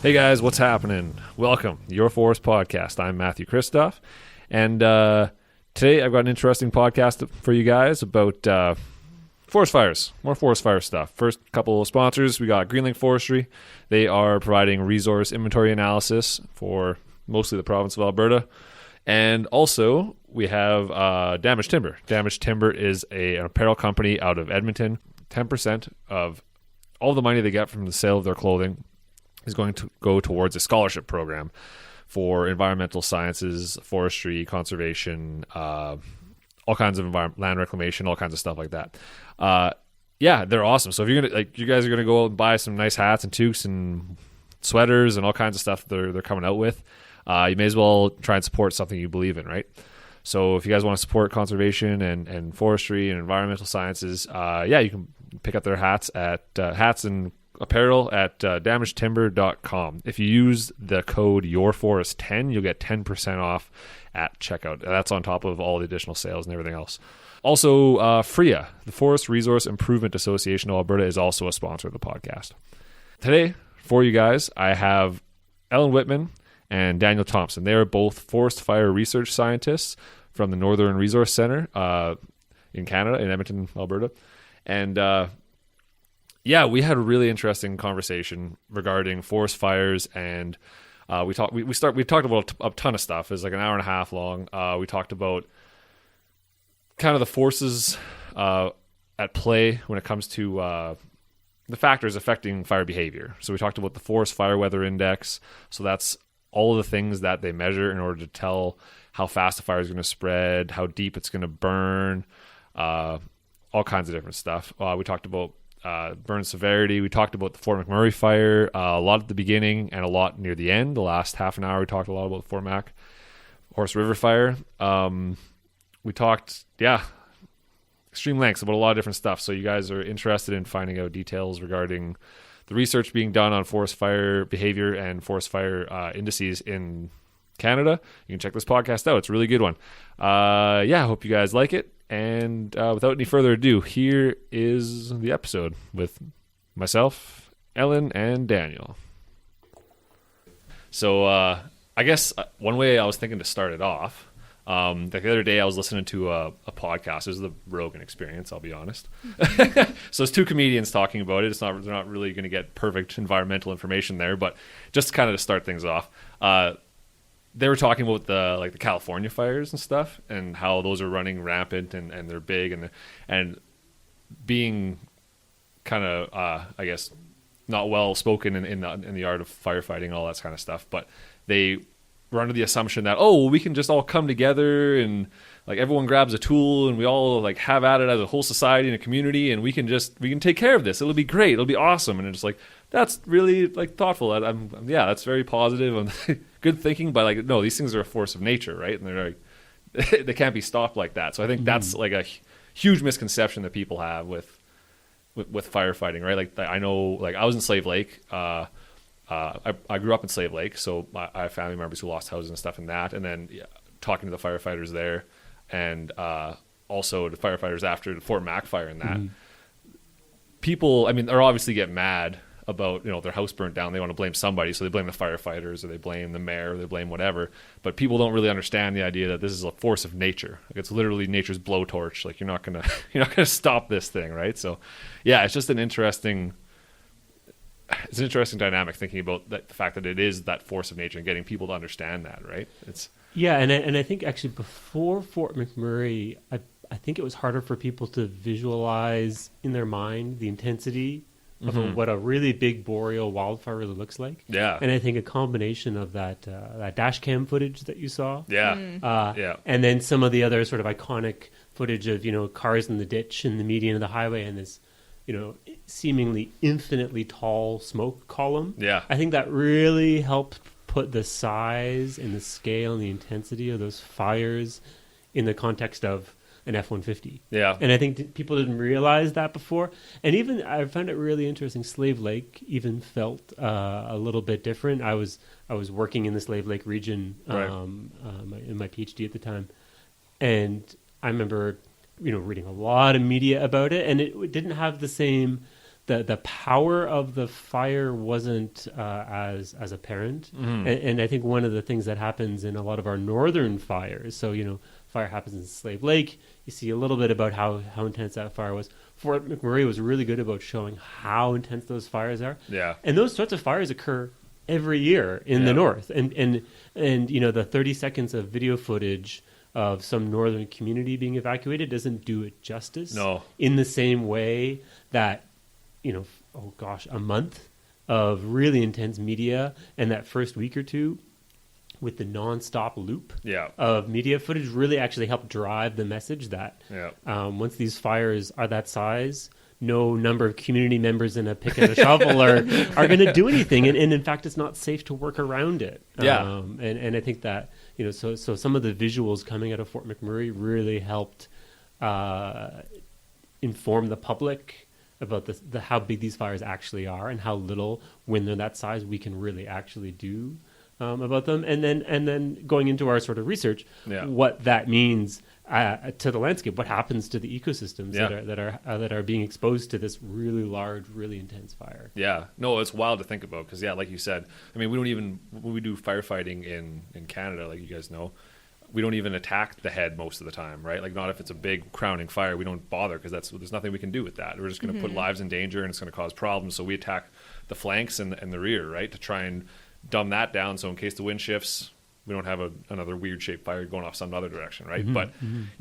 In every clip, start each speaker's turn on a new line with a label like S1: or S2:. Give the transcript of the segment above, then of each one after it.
S1: Hey guys, what's happening? Welcome, Your Forest Podcast. I'm Matthew Christoph, and today I've got an interesting podcast for you guys about forest fires, more forest fire stuff. First couple of sponsors, we got Greenlink Forestry. They are providing resource inventory analysis for mostly the province of Alberta. And also, we have Damaged Timber. Damaged Timber is an apparel company out of Edmonton. 10% of all the money they get from the sale of their clothing is going to go towards a scholarship program for environmental sciences, forestry, conservation, all kinds of land reclamation, all kinds of stuff like that. Yeah, they're awesome. So if you're gonna you guys are gonna go out and buy some nice hats and toques and sweaters and all kinds of stuff they're coming out with, you may as well try and support something you believe in, right? So if you guys want to support conservation and forestry and environmental sciences, you can pick up their hats at hats and apparel at damagedtimber.com. If you use the code YourForest10, you'll get 10% off at checkout. That's on top of all the additional sales and everything else. Also, FRIA, the Forest Resource Improvement Association of Alberta, is also a sponsor of the podcast. Today, for you guys, I have Ellen Whitman and Daniel Thompson. They are both forest fire research scientists from the Northern Resource Centre in Canada, in Edmonton, Alberta. And we had a really interesting conversation regarding forest fires, and we talked about a ton of stuff. It was like an hour and a half long. We talked about kind of the forces at play when it comes to the factors affecting fire behavior. So we talked about the Forest Fire Weather Index. So that's all of the things that they measure in order to tell how fast a fire is going to spread, how deep it's going to burn, all kinds of different stuff. We talked about burn severity. We talked about the Fort McMurray fire a lot at the beginning and a lot near the end. The last half an hour we talked a lot about Fort Mac Horse River fire. We talked extreme lengths about a lot of different stuff. So you guys are interested in finding out details regarding the research being done on forest fire behavior and forest fire indices in Canada, you can check this podcast out. It's a really good one. I hope you guys like it. And without any further ado, here is the episode with myself, Ellen, and Daniel. So I guess one way I was thinking to start it off, the other day I was listening to a podcast. It was the Rogan Experience, I'll be honest. So it's two comedians talking about it. They're not really going to get perfect environmental information there, but just kind of to start things off, they were talking about the California fires and stuff, and how those are running rampant and they're big and being kind of I guess not well spoken in the art of firefighting and all that kind of stuff. But they were under the assumption that we can just all come together and like everyone grabs a tool and we all like have at it as a whole society and a community, and we can take care of this. It'll be great. It'll be awesome. And it's like, that's really like thoughtful. That's very positive. Good thinking, but like, no, these things are a force of nature, right? And they're like, they can't be stopped like that. So I think that's like a huge misconception that people have with firefighting, right? Like I know, like I was in Slave Lake. I grew up in Slave Lake, so I have family members who lost houses and stuff in that. And then talking to the firefighters there, and also the firefighters after the Fort Mac fire and that. People, I mean, they're obviously get mad about, their house burnt down. They want to blame somebody, so they blame the firefighters, or they blame the mayor, or they blame whatever. But people don't really understand the idea that this is a force of nature. Like, it's literally nature's blowtorch. Like, you're not gonna stop this thing, right? So, yeah, it's just an interesting dynamic thinking about the fact that it is that force of nature and getting people to understand that, right?
S2: And I think actually before Fort McMurray, I think it was harder for people to visualize in their mind the intensity of what a really big boreal wildfire really looks like.
S1: Yeah.
S2: And I think a combination of that dash cam footage that you saw.
S1: Yeah.
S2: And then some of the other sort of iconic footage of, cars in the ditch in the median of the highway and this, seemingly infinitely tall smoke column.
S1: Yeah.
S2: I think that really helped put the size and the scale and the intensity of those fires in the context of an F-150.
S1: Yeah.
S2: And I think people didn't realize that before. And even I found it really interesting. Slave Lake even felt a little bit different. I was working in the Slave Lake region in my PhD at the time. And I remember, reading a lot of media about it, and it didn't have the same the power of the fire wasn't as apparent. And I think one of the things that happens in a lot of our northern fires, so fire happens in Slave Lake, you see a little bit about how intense that fire was. Fort McMurray was really good about showing how intense those fires are.
S1: Yeah.
S2: And those sorts of fires occur every year in the north. And the 30 seconds of video footage of some northern community being evacuated doesn't do it justice.
S1: No.
S2: In the same way that, a month of really intense media and that first week or two with the nonstop loop of media footage really actually helped drive the message that once these fires are that size, no number of community members in a pick and a shovel are going to do anything. And in fact, it's not safe to work around it. And I think that, so some of the visuals coming out of Fort McMurray really helped inform the public about the how big these fires actually are and how little, when they're that size, we can really actually do about them. And then going into our sort of research, what that means to the landscape, what happens to the ecosystems that are being exposed to this really large, really intense fire.
S1: Yeah, no, it's wild to think about because like you said, I mean, when we do firefighting in Canada, like you guys know, we don't even attack the head most of the time, right? Like not if it's a big crowning fire, we don't bother because there's nothing we can do with that. We're just going to put lives in danger and it's going to cause problems. So we attack the flanks and the rear, right, to try and dumb that down. So in case the wind shifts, we don't have another weird shaped fire going off some other direction, right? But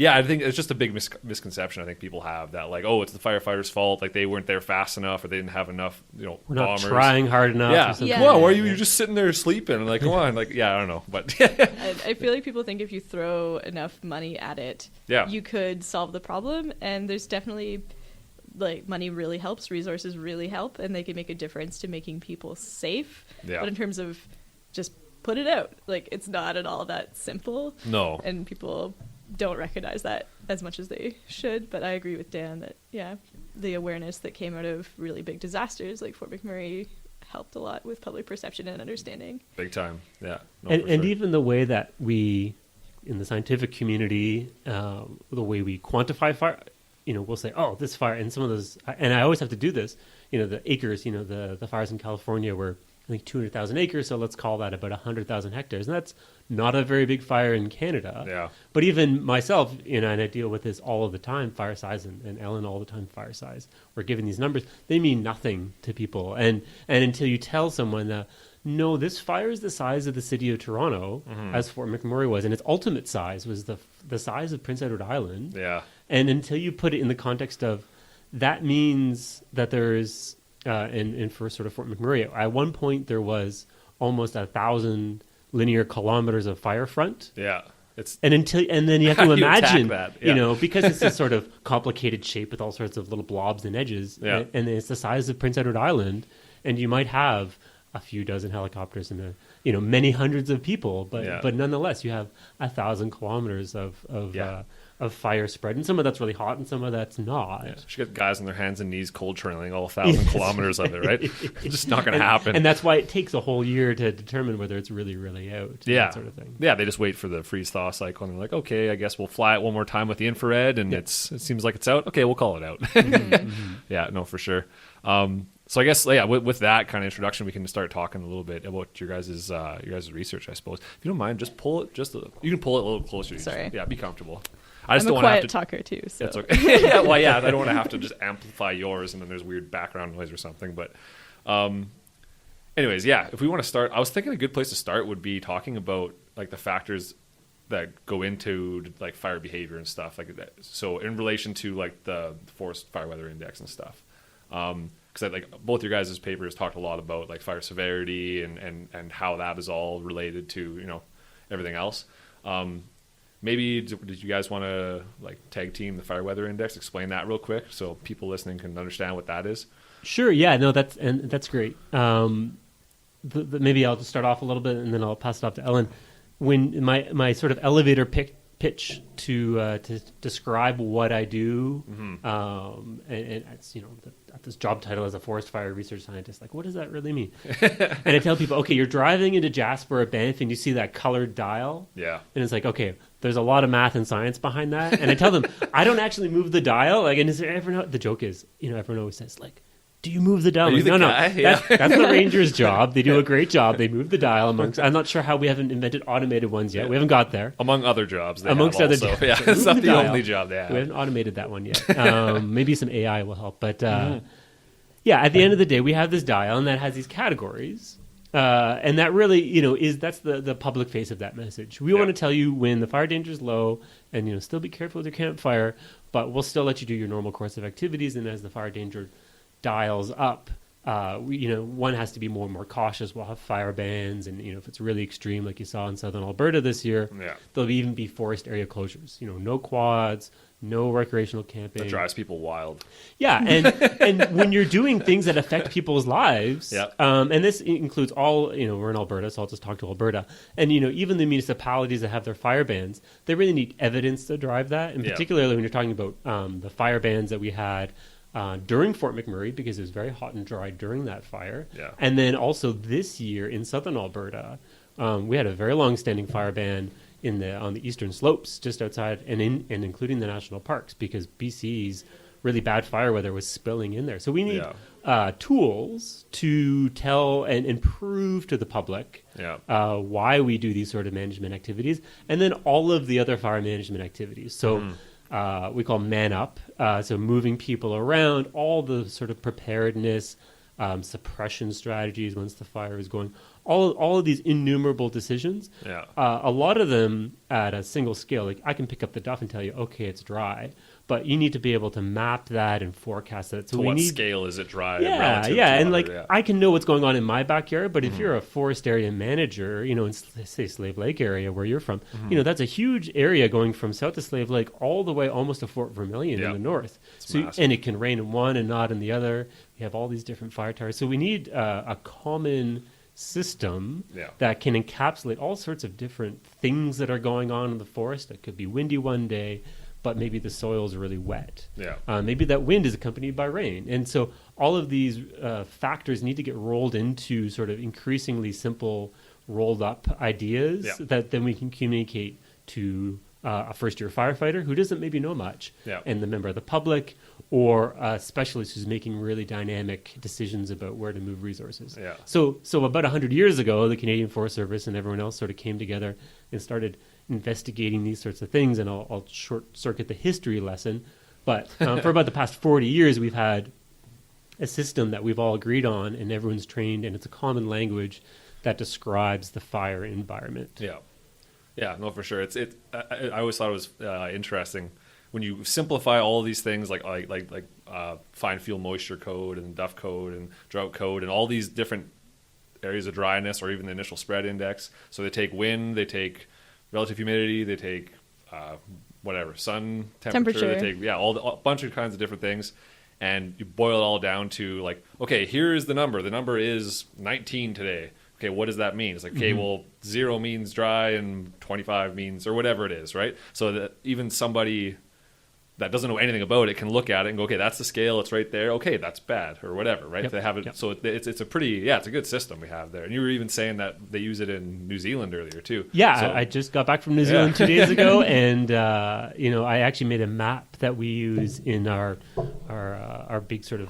S1: I think it's just a big misconception I think people have that like, oh, it's the firefighters' fault, like they weren't there fast enough or they didn't have enough,
S2: we're
S1: bombers.
S2: Not trying hard enough.
S1: Well, why are you just sitting there sleeping? Like, come on, like, I don't know, but
S3: I feel like people think if you throw enough money at it, you could solve the problem, and there's definitely like money really helps, resources really help, and they can make a difference to making people safe. But in terms of just put it out, like it's not at all that simple.
S1: No.
S3: And people don't recognize that as much as they should. But I agree with Dan that the awareness that came out of really big disasters like Fort McMurray helped a lot with public perception and understanding.
S1: Big time. Yeah. No,
S2: and even the way that we in the scientific community, the way we quantify fire, we'll say, oh, this fire, and some of those, and I always have to do this, the acres, the fires in California were, I think, 200,000 acres, so let's call that about 100,000 hectares. And that's not a very big fire in Canada.
S1: Yeah.
S2: But even myself, and I deal with this all of the time, fire size, and Ellen all the time, fire size. We're given these numbers. They mean nothing to people. And until you tell someone that, no, this fire is the size of the city of Toronto, as Fort McMurray was, and its ultimate size was the size of Prince Edward Island.
S1: Yeah.
S2: And until you put it in the context of, that means that there's... and for sort of Fort McMurray, at one point there was almost 1,000 linear kilometers of fire front.
S1: Yeah,
S2: and then you have to imagine
S1: that?
S2: Because it's this sort of complicated shape with all sorts of little blobs and edges, and it's the size of Prince Edward Island, and you might have a few dozen helicopters and many hundreds of people, but nonetheless you have 1,000 kilometers of fire spread, and some of that's really hot and some of that's not.
S1: Yeah. She got guys on their hands and knees cold trailing all 1,000 kilometers of it, right? It's just not going to happen.
S2: And that's why it takes a whole year to determine whether it's really, really out. That sort of thing.
S1: Yeah, they just wait for the freeze thaw cycle and they're like, okay, I guess we'll fly it one more time with the infrared and it seems like it's out. Okay, we'll call it out. Yeah, no, for sure. So I guess with that kind of introduction, we can start talking a little bit about your guys' research, I suppose. If you don't mind, just pull it. You can pull it a little closer.
S3: Sorry.
S1: Be comfortable. I just
S3: I'm
S1: don't
S3: a quiet
S1: want to
S3: talker too. So.
S1: It's okay. I don't want to have to just amplify yours and then there's weird background noise or something. But, anyways, if we want to start, I was thinking a good place to start would be talking about like the factors that go into like fire behavior and stuff like that. So in relation to like the forest fire weather index and stuff. Because like both your guys' papers talked a lot about like fire severity and how that is all related to everything else. Maybe did you guys want to like tag team the fire weather index? Explain that real quick so people listening can understand what that is.
S2: Sure. Yeah. No. That's great. Maybe I'll just start off a little bit and then I'll pass it off to Ellen. When my sort of elevator pitch to describe what I do, and it's this job title as a forest fire research scientist, like what does that really mean? And I tell people, okay, you're driving into Jasper or Banff and you see that colored dial, and it's like, okay, there's a lot of math and science behind that, and I tell them I don't actually move the dial, like, and is there ever the joke is, everyone always says like, do you move the dial?
S1: No.
S2: Yeah. That's the ranger's job. They do a great job. They move the dial amongst. I'm not sure how we haven't invented automated ones yet. We haven't got there.
S1: Among other jobs,
S2: amongst other
S1: jobs. Yeah, it's not the only job they have.
S2: We haven't automated that one yet. Maybe some AI will help. But at the end of the day, we have this dial, and that has these categories. And that really, that's the public face of that message. We want to tell you when the fire danger is low, and still be careful with your campfire, but we'll still let you do your normal course of activities. And as the fire danger dials up, one has to be more and more cautious. We'll have fire bans, and if it's really extreme, like you saw in southern Alberta this year, there'll even be forest area closures. No quads, no recreational camping.
S1: That drives people wild.
S2: Yeah, and when you're doing things that affect people's lives, and this includes all, we're in Alberta, so I'll just talk to Alberta, and even the municipalities that have their fire bans, they really need evidence to drive that, and particularly when you're talking about the fire bans that we had during Fort McMurray, because it was very hot and dry during that fire. Yeah. And then also this year in southern Alberta, we had a very long-standing fire ban on the eastern slopes, just outside and including the national parks, because BC's really bad fire weather was spilling in there. So we need tools to tell and prove to the public why we do these sort of management activities, and then all of the other fire management activities. So we call man up, so moving people around, all the sort of preparedness, suppression strategies once the fire is going, all of these innumerable decisions. A lot of them at a single scale. Like I can pick up the duff and tell you, okay, it's dry, but you need to be able to map that and forecast that. So
S1: to what scale is it dry?
S2: I can know what's going on in my backyard, but if you're a forest area manager, in say Slave Lake area where you're from, that's a huge area going from south to Slave Lake all the way almost to Fort Vermilion in the north. And it can rain in one and not in the other. We have all these different fire towers. So we need a common system that can encapsulate all sorts of different things that are going on in the forest. It could be windy one day, but maybe the soil is really wet. Maybe that wind is accompanied by rain. And so all of these factors need to get rolled into sort of increasingly simple, rolled up ideas that then we can communicate to a first-year firefighter who doesn't maybe know much, and the member of the public, or a specialist who's making really dynamic decisions about where to move resources. So about 100 years ago, the Canadian Forest Service and everyone else sort of came together and started investigating these sorts of things, and I'll short-circuit the history lesson, but for about the past 40 years, we've had a system that we've all agreed on, and everyone's trained, and it's a common language that describes the fire environment.
S1: Yeah, no, for sure. I always thought it was interesting when you simplify all of these things, like fine fuel moisture code and duff code and drought code and all these different areas of dryness, or even the initial spread index. So they take wind, they take relative humidity, they take sun temperature. They take a bunch of kinds of different things, and you boil it all down to like, okay, here's the number. The number is 19 today. Okay, what does that mean? It's like, okay, well, 0 means dry and 25 means, or whatever it is, right? So that even somebody that doesn't know anything about it can look at it and go, okay, that's the scale, it's right there. Okay, that's bad, or whatever, right? If they have it, so it's a pretty, it's a good system we have there. And you were even saying that they use it in New Zealand earlier too.
S2: Yeah, I just got back from New Zealand 2 days ago, and I actually made a map that we use in our big sort of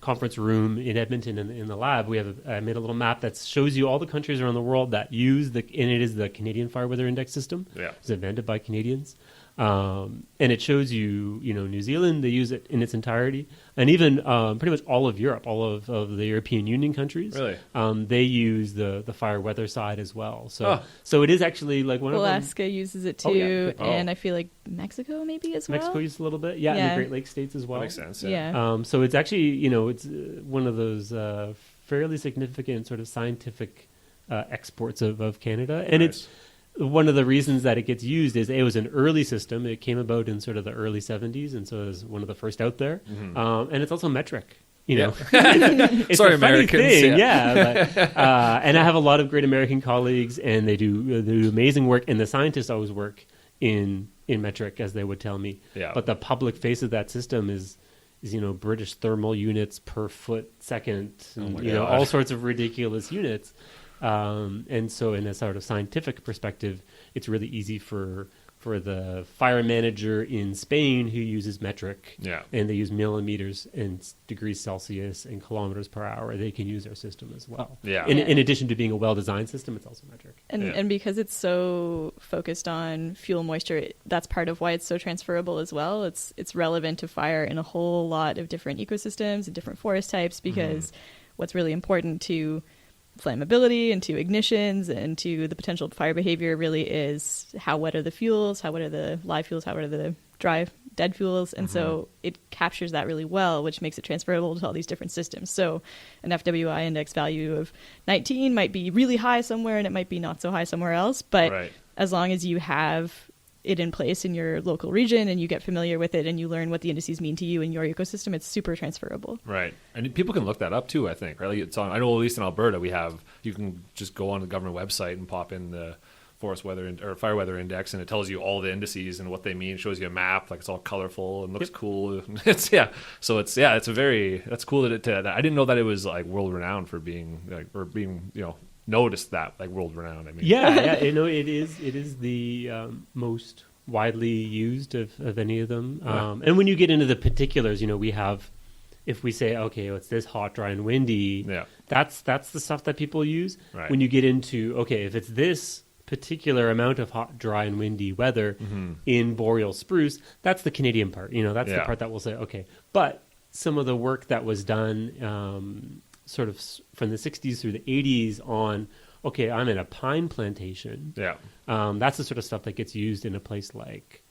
S2: conference room in Edmonton in the lab. I made a little map that shows you all the countries around the world that use and it is the Canadian Fire Weather Index system. It's invented by Canadians. And it shows you, New Zealand, they use it in its entirety. And even pretty much all of Europe, all of the European Union countries, they use the fire weather side as well. So it is actually like one
S3: Alaska uses it too, and I feel like Mexico maybe as well.
S2: Mexico uses a little bit, and the Great Lakes states as well.
S1: That makes sense,
S2: so it's actually, it's one of those fairly significant sort of scientific exports of Canada. And it's one of the reasons that it gets used is it was an early system. It came about in sort of the early 70s, and so it was one of the first out there. And it's also metric. It's
S1: Sorry,
S2: a funny
S1: Americans.
S2: Thing, and I have a lot of great American colleagues, and they do amazing work. And the scientists always work in metric, as they would tell me. But the public face of that system is British thermal units per foot second, and, all sorts of ridiculous units. And so in a sort of scientific perspective, it's really easy for for the fire manager in Spain who uses metric, and they use millimeters and degrees Celsius and kilometers per hour, they can use our system as well. In addition to being a well-designed system, it's also metric.
S3: And because it's so focused on fuel moisture, that's part of why it's so transferable as well. It's relevant to fire in a whole lot of different ecosystems and different forest types, because what's really important to flammability and to ignitions and to the potential fire behavior really is how wet are the fuels, how wet are the live fuels, how wet are the dry dead fuels, and so it captures that really well, which makes it transferable to all these different systems. So an FWI index value of 19 might be really high somewhere and it might be not so high somewhere else, but as long as you have it in place in your local region and you get familiar with it and you learn what the indices mean to you in your ecosystem, it's super transferable.
S1: Right. And people can look that up too, I think, right? Like it's on, I know at least in Alberta you can just go on the government website and pop in the forest weather or fire weather index, and it tells you all the indices and what they mean. It shows you a map, like it's all colorful and looks cool. It's cool that I didn't know that it was like world renowned for being noticed that like world renowned. I mean,
S2: it is the most widely used of any of them. And when you get into the particulars, we have, if we say, okay, it's this hot, dry, and windy, that's the stuff that people use. Right. When you get into, okay, if it's this particular amount of hot, dry, and windy weather in boreal spruce, that's the Canadian part. That's the part that will say, okay. But some of the work that was done sort of from the 60s through the 80s on, okay, I'm in a pine plantation. That's the sort of stuff that gets used in a place like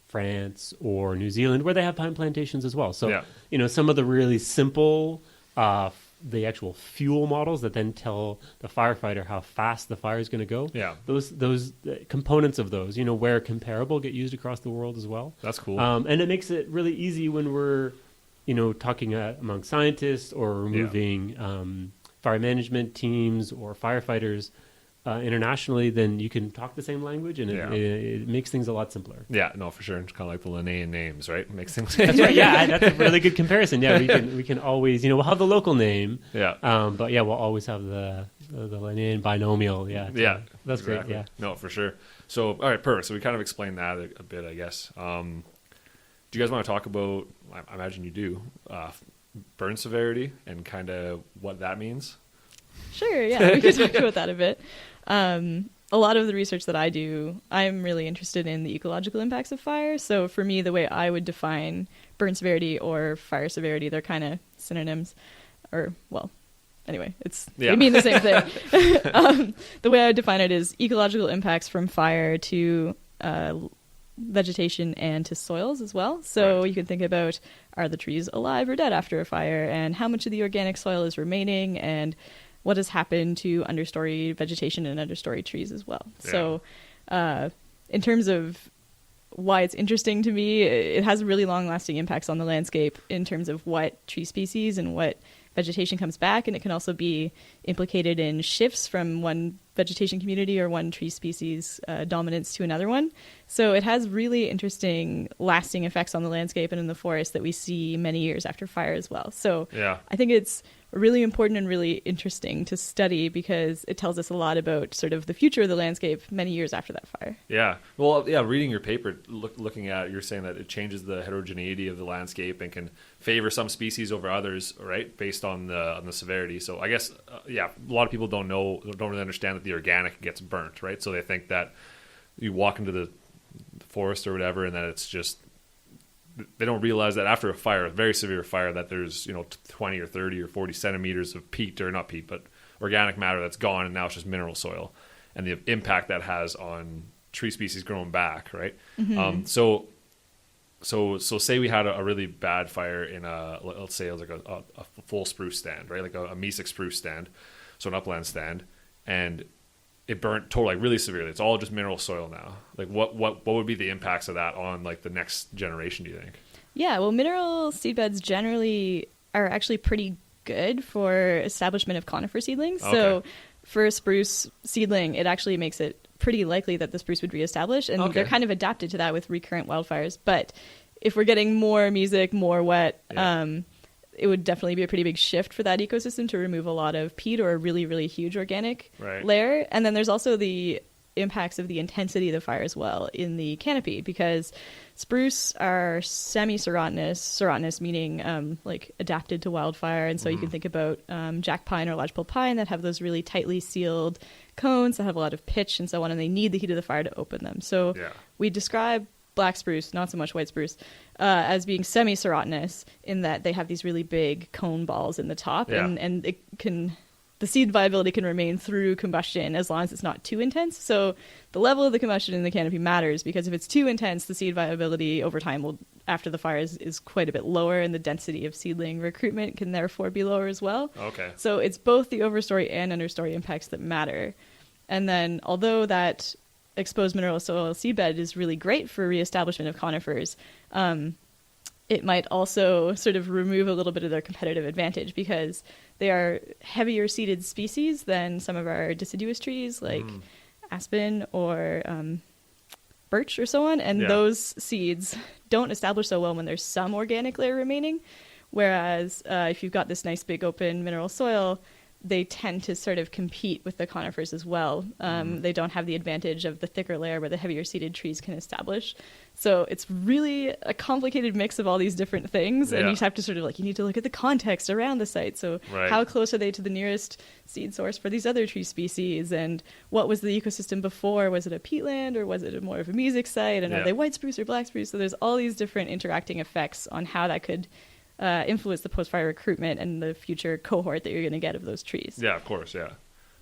S2: France or New Zealand, where they have pine plantations as well. So, some of the really simple, the actual fuel models that then tell the firefighter how fast the fire is going to go. Those components of those, where comparable, get used across the world as well.
S1: That's cool.
S2: And it makes it really easy when we're talking among scientists or moving fire management teams or firefighters internationally, then you can talk the same language, and it makes things a lot simpler. Yeah, no, for sure. It's kind of like the Linnaean names, right? It makes things. That's right. Yeah, that's a really good comparison. Yeah, we can always, we'll have the local name. But we'll always have the Linnaean binomial. That's exactly great. Yeah, no, for sure. So, all right, perfect. So we kind of explained that a bit, I guess. Do you guys want to talk about? I imagine you do. Burn severity and kind of what that means. Sure. Yeah, we can talk about that a bit. A lot of the research that I do, I'm really interested in the ecological impacts of fire. So for me, the way I would define burn severity or fire severity, they're kind of synonyms, anyway, they mean the same thing. The way I would define it is ecological impacts from fire to vegetation and to soils as well. So you can think about, are the trees alive or dead after a fire, and how much of the organic soil is remaining, and what has happened to understory vegetation and understory trees as well. So in terms of why it's interesting to me, it has really long-lasting impacts on the landscape in terms of what tree species and what vegetation comes back, and it can also be implicated in shifts from one vegetation community or one tree species dominance to another one. So it has really interesting lasting effects on the landscape and in the forest that we see many years after fire as well. So I think it's really important and really interesting to study, because it tells us a lot about sort of the future of the landscape many years after that fire. Yeah. Well, reading your paper, looking at it, you're saying that it changes the heterogeneity of the landscape and can favor some species over others, right, based on the severity. So I guess, a lot of people don't really understand that the organic gets burnt, right? So they think that you walk into the forest or whatever, and that it's just, they don't realize that after a fire, a very severe fire, that there's 20 or 30 or 40 centimeters of peat, or not peat, but organic matter that's gone, and now it's just mineral soil, and the impact that has on tree species growing back, right? So say we had a really bad fire in let's say it was like a full spruce stand, right? Like a mesic spruce stand, so an upland stand, and it burnt totally, like really severely. It's all just mineral soil now. Like what would be the impacts of that on like the next generation, do you think? Yeah, well, mineral seedbeds generally are actually pretty good for establishment of conifer seedlings. Okay. So for a spruce seedling, it actually makes it pretty likely that the spruce would reestablish, and they're kind of adapted to that with recurrent wildfires. But if we're getting more mesic, more wet, it would definitely be a pretty big shift for that ecosystem to remove a lot of peat or a really, really huge organic layer. And then there's also the
S3: impacts of the intensity of the fire as well in the canopy, because spruce are semi-serotinous meaning like adapted to wildfire. And so you can think about jack pine or lodgepole pine that have those really tightly sealed cones that have a lot of pitch and so on, and they need the heat of the fire to open them. So we describe black spruce, not so much white spruce, as being semi-serotinous in that they have these really big cone balls in the top, and it can... the seed viability can remain through combustion as long as it's not too intense. So the level of the combustion in the canopy matters, because if it's too intense, the seed viability over time will, after the fire, is quite a bit lower, and the density of seedling recruitment can therefore be lower as well.
S1: Okay.
S3: So it's both the overstory and understory impacts that matter. And then although that exposed mineral soil seedbed is really great for reestablishment of conifers, it might also sort of remove a little bit of their competitive advantage, because they are heavier seeded species than some of our deciduous trees like aspen or birch or so on. And those seeds don't establish so well when there's some organic layer remaining. Whereas if you've got this nice big open mineral soil, they tend to sort of compete with the conifers as well. They don't have the advantage of the thicker layer where the heavier seeded trees can establish. So it's really a complicated mix of all these different things. And you just have to sort of like, you need to look at the context around the site. So how close are they to the nearest seed source for these other tree species? And what was the ecosystem before? Was it a peatland, or was it more of a music site? And are they white spruce or black spruce? So there's all these different interacting effects on how that could influence the post-fire recruitment and the future cohort that you're going to get of those trees.
S1: Yeah, of course,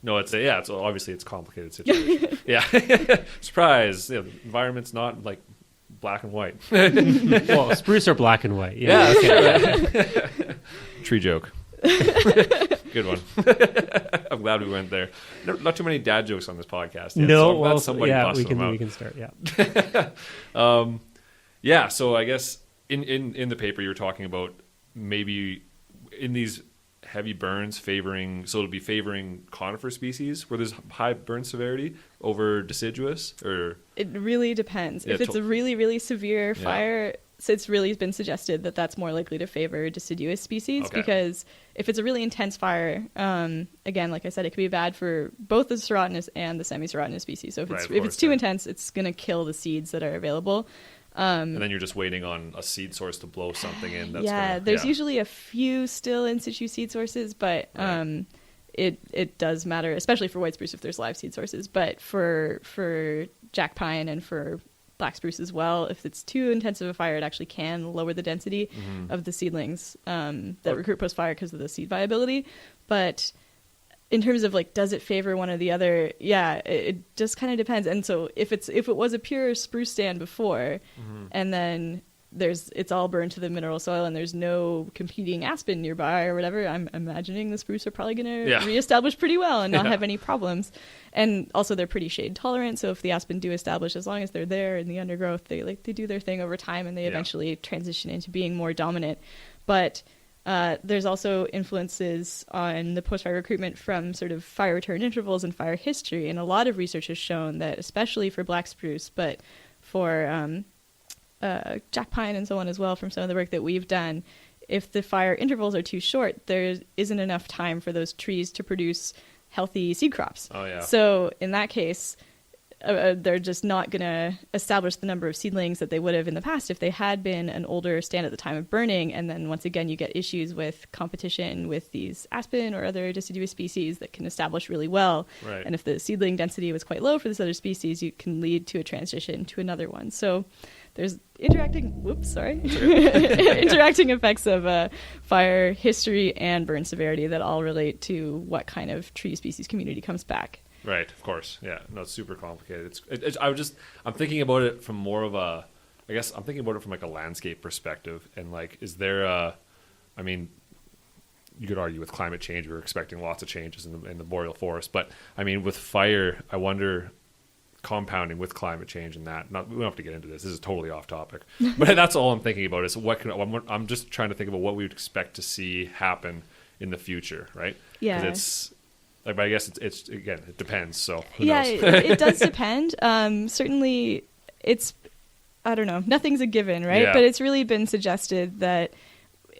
S1: No, it's obviously it's a complicated situation. Surprise! The environment's not like black and white.
S2: Well, spruce are black and white.
S1: Tree joke. Good one. I'm glad we went there. Not too many dad jokes on this podcast yet,
S2: no,
S1: so I'm glad somebody busted them out.
S2: We can start.
S1: So I guess in the paper you're talking about maybe in these heavy burns favoring conifer species where there's high burn severity over deciduous, or
S3: it really depends. If it's a really, really severe fire, so it's really been suggested that that's more likely to favor deciduous species, because if it's a really intense fire, again, like I said, it could be bad for both the serotinous and the semi-serotinous species. So if it's too intense, it's going to kill the seeds that are available.
S1: And then you're just waiting on a seed source to blow something in.
S3: There's usually a few still in situ seed sources, but it does matter, especially for white spruce if there's live seed sources. But for jack pine and for black spruce as well, if it's too intensive a fire, it actually can lower the density of the seedlings that recruit post-fire because of the seed viability. But in terms of like, does it favor one or the other? It just kind of depends. And so if it was a pure spruce stand before, and then it's all burned to the mineral soil and there's no competing aspen nearby or whatever, I'm imagining the spruce are probably going to reestablish pretty well and not have any problems. And also they're pretty shade tolerant. So if the aspen do establish, as long as they're there in the undergrowth, they do their thing over time, and they eventually transition into being more dominant. But there's also influences on the post-fire recruitment from sort of fire return intervals and fire history. And a lot of research has shown that, especially for black spruce, but for jack pine and so on as well, from some of the work that we've done, if the fire intervals are too short, there isn't enough time for those trees to produce healthy seed crops. So in that case, they're just not going to establish the number of seedlings that they would have in the past if they had been an older stand at the time of burning. And then once again, you get issues with competition with these aspen or other deciduous species that can establish really well. And if the seedling density was quite low for this other species, you can lead to a transition to another one. So there's interacting effects of fire history and burn severity that all relate to what kind of tree species community comes back.
S1: Right, of course. Yeah, no, it's super complicated. I'm thinking about it from more of a, I guess I'm thinking about it from like a landscape perspective, and like, is there I mean, you could argue with climate change, we're expecting lots of changes in the boreal forest, but I mean, with fire, I wonder, compounding with climate change and that, we don't have to get into this. This is totally off topic, but that's all I'm thinking about is I'm just trying to think about what we would expect to see happen in the future, right?
S3: Yeah.
S1: 'Cause it's, like, but I guess it's again, it depends. So who knows?
S3: it does depend. Certainly, I don't know. Nothing's a given, right?
S1: Yeah.
S3: But it's really been suggested that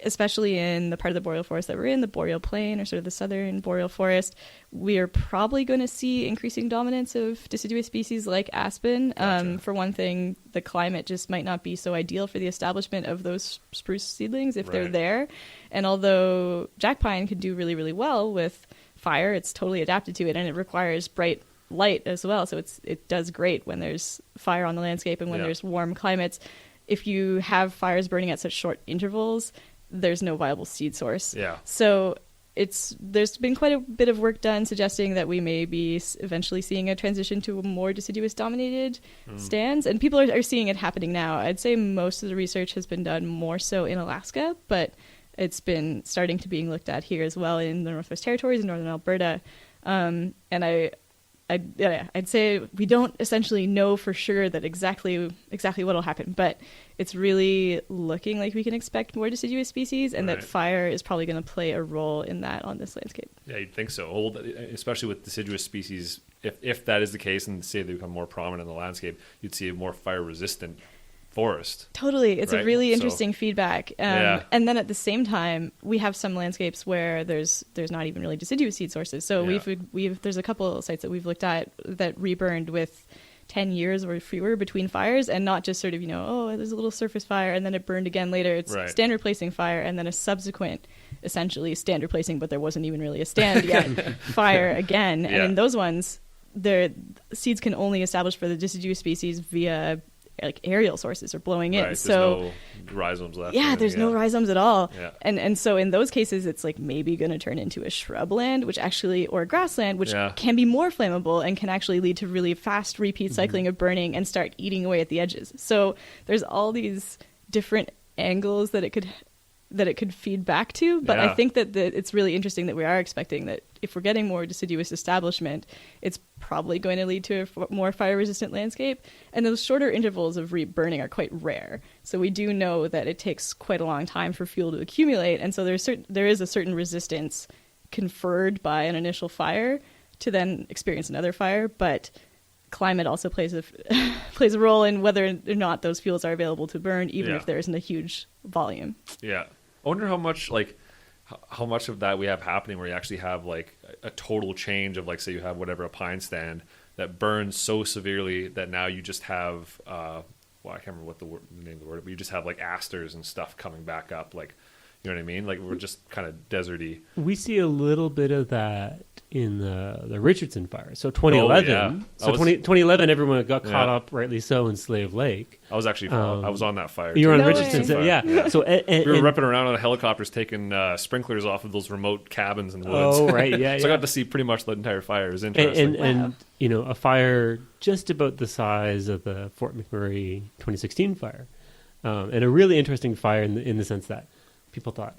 S3: especially in the part of the boreal forest that we're in, the boreal plain, or sort of the southern boreal forest, we are probably going to see increasing dominance of deciduous species like aspen.
S1: Gotcha.
S3: For one thing, the climate just might not be so ideal for the establishment of those spruce seedlings if they're there. And although jack pine can do really, really well with fire, it's totally adapted to it, and it requires bright light as well. So it does great when there's fire on the landscape and when there's warm climates. If you have fires burning at such short intervals, there's no viable seed source.
S1: Yeah.
S3: So there's been quite a bit of work done suggesting that we may be eventually seeing a transition to a more deciduous dominated stands, and people are seeing it happening now. I'd say most of the research has been done more so in Alaska, but it's been starting to being looked at here as well in the Northwest Territories and Northern Alberta. And I'd say we don't essentially know for sure that exactly what will happen, but it's really looking like we can expect more deciduous species, and that fire is probably going to play a role in that on this landscape.
S1: Yeah, you'd think so. Especially with deciduous species, if that is the case, and say they become more prominent in the landscape, you'd see a more fire-resistant forest.
S3: Totally. It's a really interesting feedback. And then at the same time, we have some landscapes where there's not even really deciduous seed sources. So there's a couple of sites that we've looked at that reburned with 10 years or fewer between fires, and not just sort of, there's a little surface fire and then it burned again later. It's stand replacing fire and then a subsequent, essentially stand replacing, but there wasn't even really a stand yet, fire again. And in those ones, seeds can only establish for the deciduous species via like aerial sources or blowing in. So
S1: no rhizomes left.
S3: There's no rhizomes at all. And so in those cases, it's like maybe going to turn into a shrubland, or a grassland, which can be more flammable and can actually lead to really fast repeat cycling of burning and start eating away at the edges. So there's all these different angles that it could feed back to. But I think that it's really interesting that we are expecting that if we're getting more deciduous establishment, it's probably going to lead to a more fire-resistant landscape. And those shorter intervals of burning are quite rare. So we do know that it takes quite a long time for fuel to accumulate. And so there is a certain resistance conferred by an initial fire to then experience another fire. But climate also plays a role in whether or not those fuels are available to burn, even if there isn't a huge volume.
S1: Yeah. I wonder how much of that we have happening where you actually have like a total change of, like, say you have a pine stand that burns so severely that now you just have I can't remember what the name of the word, but you just have like asters and stuff coming back up, like, you know what I mean? Like, we're just kind of deserty. We
S2: see a little bit of that in the Richardson fire. So 2011. 2011, everyone got caught up, rightly so, in Slave Lake.
S1: I was actually I was on that fire.
S2: You were on Richardson, fire. Yeah. So
S1: we were ripping around on the helicopters, taking sprinklers off of those remote cabins in the woods.
S2: Oh, right, yeah.
S1: So I got to see pretty much the entire fire. It was interesting.
S2: And a fire just about the size of the Fort McMurray 2016 fire, and a really interesting fire in the sense that people thought,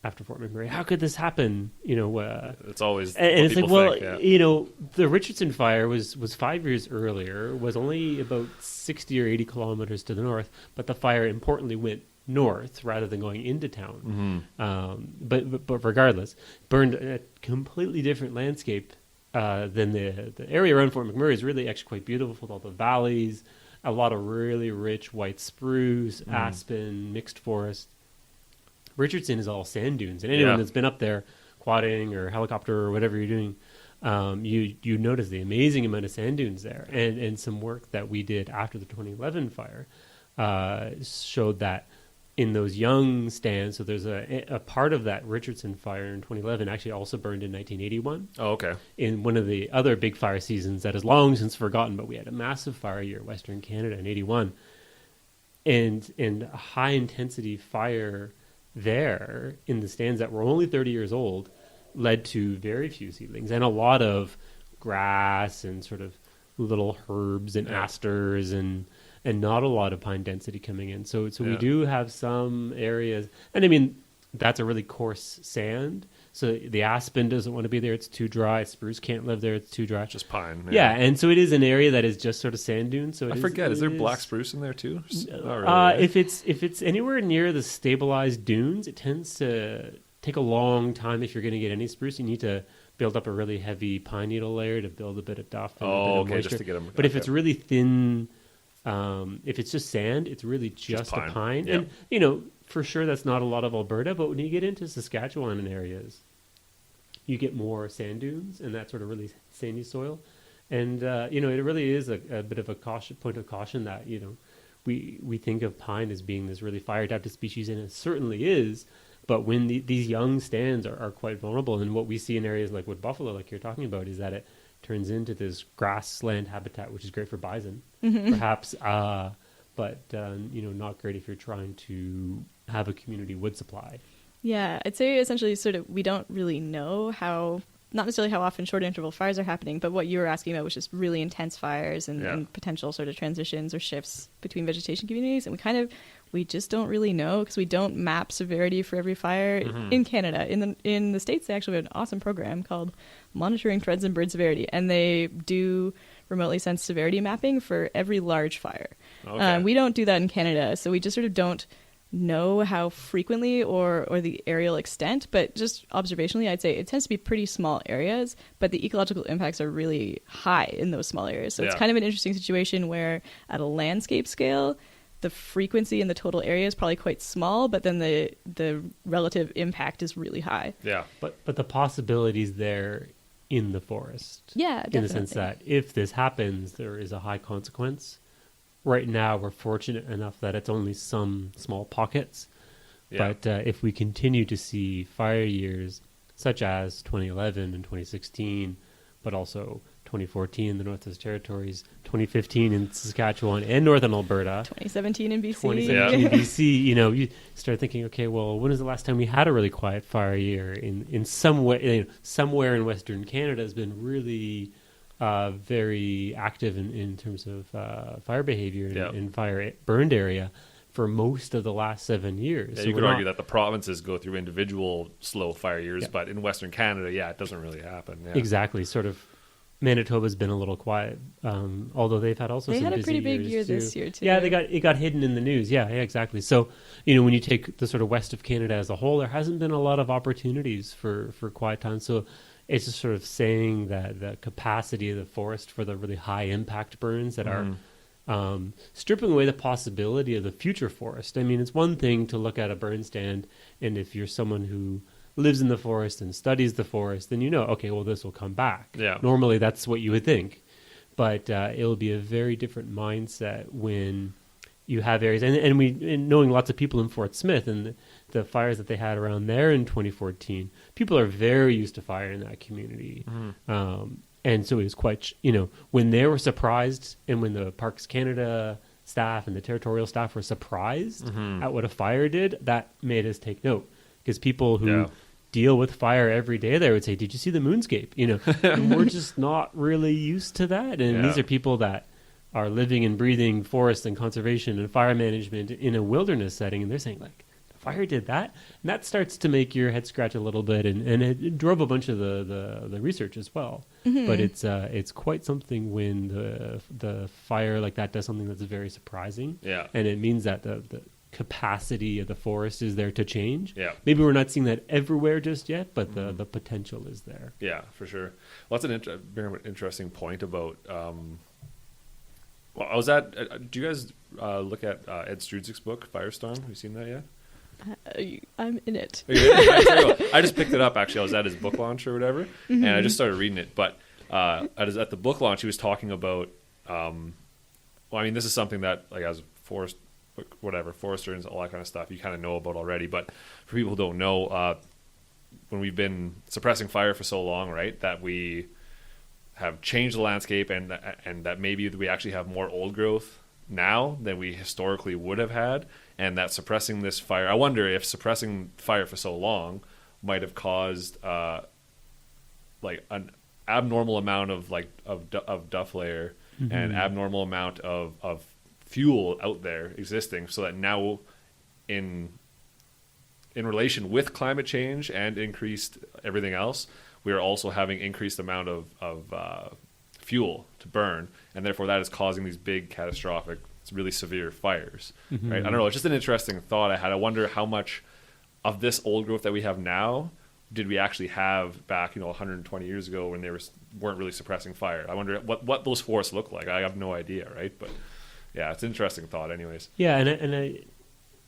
S2: after Fort McMurray, how could this happen?
S1: It's always,
S2: and it's like, the Richardson fire was 5 years earlier, was only about 60 or 80 kilometers to the north, but the fire importantly went north rather than going into town. But regardless, burned a completely different landscape than the area around Fort McMurray is really actually quite beautiful with all the valleys, a lot of really rich white spruce, aspen, mixed forest. Richardson is all sand dunes, and anyone that's been up there quadding or helicopter or whatever you're doing, you notice the amazing amount of sand dunes there. And some work that we did after the 2011 fire showed that in those young stands, so there's a part of that Richardson fire in 2011 actually also burned in 1981.
S1: Oh, okay.
S2: In one of the other big fire seasons that is long since forgotten, but we had a massive fire year in Western Canada in 81. And a high-intensity fire there in the stands that were only 30 years old led to very few seedlings and a lot of grass and sort of little herbs and asters and not a lot of pine density coming in. So we do have some areas, and I mean, that's a really coarse sand. So the aspen doesn't want to be there. It's too dry. Spruce can't live there. It's too dry.
S1: Just pine.
S2: Yeah, and so it is an area that is just sort of sand dunes. So
S1: I forget. Is there black spruce in there too? Really.
S2: If it's anywhere near the stabilized dunes, it tends to take a long time. If you're going to get any spruce, you need to build up a really heavy pine needle layer to build a bit of duff and a bit of moisture.
S1: Just to get them.
S2: But if it's really thin If it's just sand, it's really just a pine.
S1: Yep.
S2: And, you know, for sure that's not a lot of Alberta, but when you get into Saskatchewan and areas, you get more sand dunes and that sort of really sandy soil. And, you know, it really is a bit of a point of caution that, you know, we think of pine as being this really fire-adapted species, and it certainly is. But when these young stands are quite vulnerable, and what we see in areas like Wood Buffalo, like you're talking about, is that it turns into this grassland habitat, which is great for bison, perhaps, but you know, not great if you're trying to have a community wood supply.
S3: Yeah, I'd say essentially sort of we don't really know how, not necessarily how often short interval fires are happening, but what you were asking about was just really intense fires and potential sort of transitions or shifts between vegetation communities. And we just don't really know because we don't map severity for every fire in Canada. In the States, they actually have an awesome program called Monitoring Trends in Bird Severity, and they do remotely sensed severity mapping for every large fire. Okay. We don't do that in Canada, so we just sort of don't know how frequently or the aerial extent, but just observationally, I'd say it tends to be pretty small areas, but the ecological impacts are really high in those small areas. So it's kind of an interesting situation where at a landscape scale, the frequency in the total area is probably quite small, but then the relative impact is really high.
S2: Yeah. But the possibilities there in the forest.
S3: Yeah, definitely.
S2: In the sense that if this happens, there is a high consequence. Right now, we're fortunate enough that it's only some small pockets. Yeah. But if we continue to see fire years such as 2011 and 2016, but also 2014 in the Northwest Territories, 2015 in Saskatchewan and Northern Alberta,
S3: 2017 in BC.
S2: 2017 in BC, you know, you start thinking, okay, well, when was the last time we had a really quiet fire year? In some way, you know, somewhere in Western Canada has been really very active in terms of fire behavior in fire burned area for most of the last 7 years.
S1: Yeah, so you could argue that the provinces go through individual slow fire years, but in Western Canada, it doesn't really happen. Yeah.
S2: Exactly. Sort of Manitoba's been a little quiet, although they've had also some busy years.
S3: They had a pretty big year this year, too.
S2: Yeah, it got hidden in the news. Yeah, exactly. So, you know, when you take the sort of west of Canada as a whole, there hasn't been a lot of opportunities for quiet time. So it's just sort of saying that the capacity of the forest for the really high impact burns that are stripping away the possibility of the future forest. I mean, it's one thing to look at a burn stand, and if you're someone who lives in the forest and studies the forest, then you know, okay, well, this will come back. Yeah. Normally, that's what you would think. But it'll be a very different mindset when you have areas. And knowing lots of people in Fort Smith and the fires that they had around there in 2014, people are very used to fire in that community. And so it was quite, you know, when they were surprised and when the Parks Canada staff and the territorial staff were surprised at what a fire did, that made us take note. Because people who deal with fire every day there would say, did you see the moonscape? You know, and we're just not really used to that. And these are people that are living and breathing forest and conservation and fire management in a wilderness setting. And they're saying, like, the fire did that? And that starts to make your head scratch a little bit. And it drove a bunch of the research as well. But it's quite something when the fire like that does something that's very surprising. Yeah. And it means that the capacity of the forest is there to change. Yeah. Maybe we're not seeing that everywhere just yet, but the potential is there.
S1: Yeah, for sure. Well, that's an interesting point about. Well, I was at. Do you guys look at Ed Strudzik's book Firestorm? Have you seen that yet?
S3: I'm in it.
S1: I just picked it up. Actually, I was at his book launch or whatever, and I just started reading it. But at the book launch, he was talking about. Well, I mean, this is something that, like, as foresters, all that kind of stuff, you kind of know about already. But for people who don't know, when we've been suppressing fire for so long, right, that we have changed the landscape, and that maybe we actually have more old growth now than we historically would have had, and that suppressing this fire, I wonder if suppressing fire for so long might have caused like an abnormal amount of duff layer and abnormal amount of fuel out there existing, so that now in relation with climate change and increased everything else, we are also having increased amount of fuel to burn, and therefore that is causing these big catastrophic, really severe fires. Right? I don't know, it's just an interesting thought I had. I wonder how much of this old growth that we have now did we actually have back 120 years ago when they weren't really suppressing fire. I wonder what those forests look like. I have no idea, right? But Yeah, it's an interesting thought anyways.
S2: Yeah, and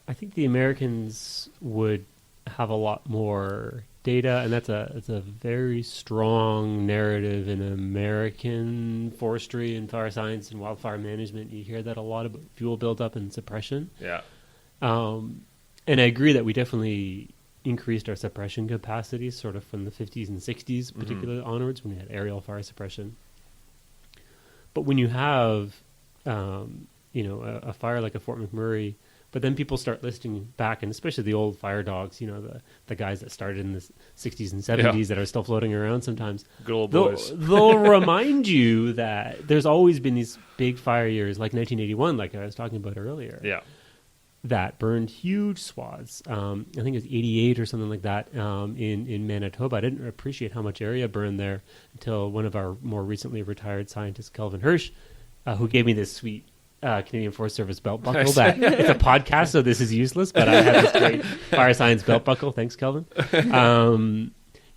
S2: I think the Americans would have a lot more data, and it's a very strong narrative in American forestry and fire science and wildfire management. You hear that a lot about fuel buildup and suppression.
S1: Yeah.
S2: And I agree that we definitely increased our suppression capacity sort of from the 50s and 60s, particularly onwards, when we had aerial fire suppression. But when you have, a fire like a Fort McMurray, but then people start listing back, and especially the old fire dogs, the guys that started in the 60s and 70s that are still floating around sometimes.
S1: Good old boys.
S2: They'll remind you that there's always been these big fire years, like 1981, like I was talking about earlier.
S1: Yeah.
S2: That burned huge swaths. I think it was 88 or something like that in Manitoba. I didn't appreciate how much area burned there until one of our more recently retired scientists, Kelvin Hirsch, who gave me this sweet Canadian Forest Service belt buckle. That it's a podcast, so this is useless, but I have this great fire science belt buckle. Thanks, Kelvin.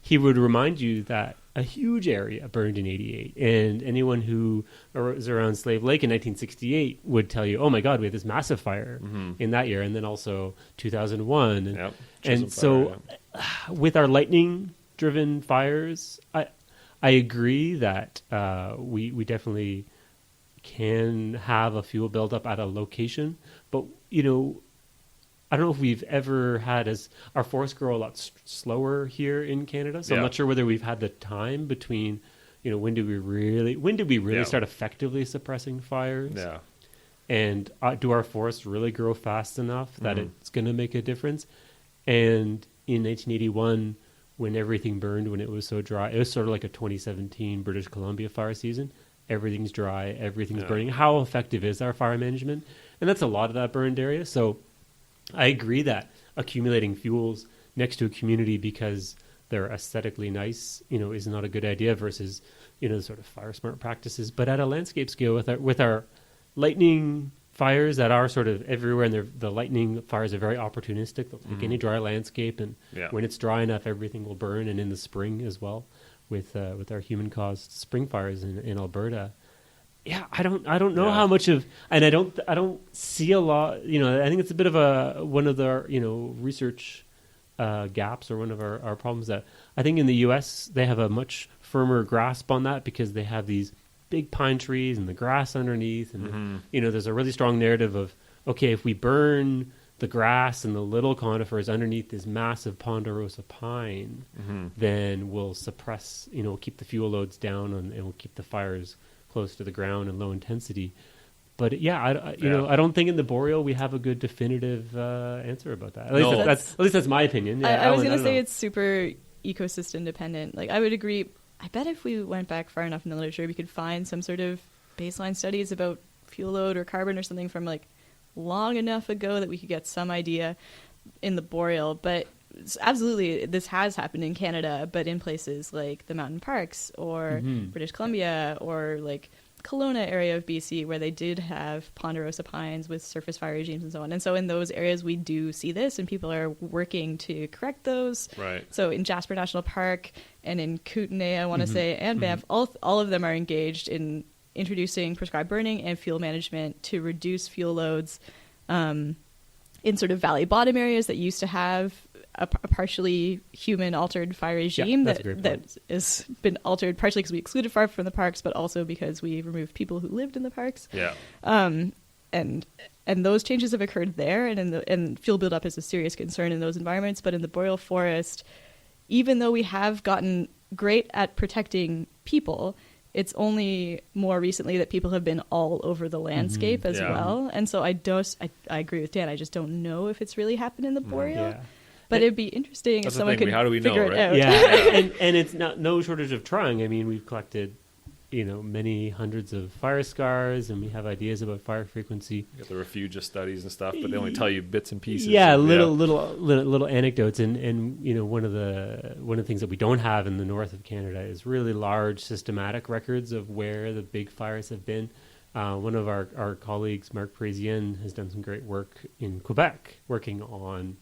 S2: He would remind you that a huge area burned in 88, and anyone who was around Slave Lake in 1968 would tell you, oh my God, we had this massive fire in that year, and then also 2001. And so with our lightning-driven fires, I agree that we definitely can have a fuel buildup at a location, but I don't know if we've ever had our forests grow a lot slower here in Canada, so I'm not sure whether we've had the time between when do we really start effectively suppressing fires, and do our forests really grow fast enough that it's going to make a difference. And in 1981, when everything burned, when it was so dry, it was sort of like a 2017 British Columbia fire season. Everything's dry, everything's burning. How effective is our fire management? And that's a lot of that burned area. So I agree that accumulating fuels next to a community because they're aesthetically nice, is not a good idea versus, sort of fire smart practices. But at a landscape scale with our lightning fires that are sort of everywhere, and the lightning fires are very opportunistic. They'll take any dry landscape, and when it's dry enough, everything will burn, and in the spring as well. With our human-caused spring fires in Alberta, I don't know how much of, and I don't see a lot. I think it's a bit of one of the research gaps, or one of our problems, that I think in the U.S. they have a much firmer grasp on that because they have these big pine trees and the grass underneath, and there's a really strong narrative of, okay, if we burn the grass and the little conifers underneath this massive ponderosa pine, then we'll suppress, keep the fuel loads down, and we'll keep the fires close to the ground and low intensity. But I don't think in the Boreal we have a good definitive answer about that. At least that's my opinion. Yeah,
S3: I was going to say it's super ecosystem dependent. Like, I would agree. I bet if we went back far enough in the literature, we could find some sort of baseline studies about fuel load or carbon or something from like long enough ago that we could get some idea in the Boreal. But absolutely, this has happened in Canada, but in places like the mountain parks or British Columbia or like Kelowna area of BC, where they did have ponderosa pines with surface fire regimes and so on. And so in those areas, we do see this, and people are working to correct those.
S1: Right.
S3: So in Jasper National Park and in Kootenay, I want to say, and Banff, all of them are engaged in introducing prescribed burning and fuel management to reduce fuel loads in sort of valley bottom areas that used to have a partially human altered fire regime that has been altered partially because we excluded fire from the parks, but also because we removed people who lived in the parks.
S1: Yeah.
S3: And those changes have occurred there, and fuel buildup is a serious concern in those environments. But in the Boreal forest, even though we have gotten great at protecting people, it's only more recently that people have been all over the landscape as well. And so I agree with Dan. I just don't know if it's really happened in the Boreal. Yeah. But it'd be interesting if someone could figure it out.
S2: Yeah, and it's no shortage of trying. I mean, we've collected, many hundreds of fire scars, and we have ideas about fire frequency.
S1: You got the refugia studies and stuff, but they only tell you bits and pieces.
S2: Yeah, little anecdotes, and one of the things that we don't have in the north of Canada is really large systematic records of where the big fires have been. One of our colleagues, Marc Parisienne, has done some great work in Quebec, working on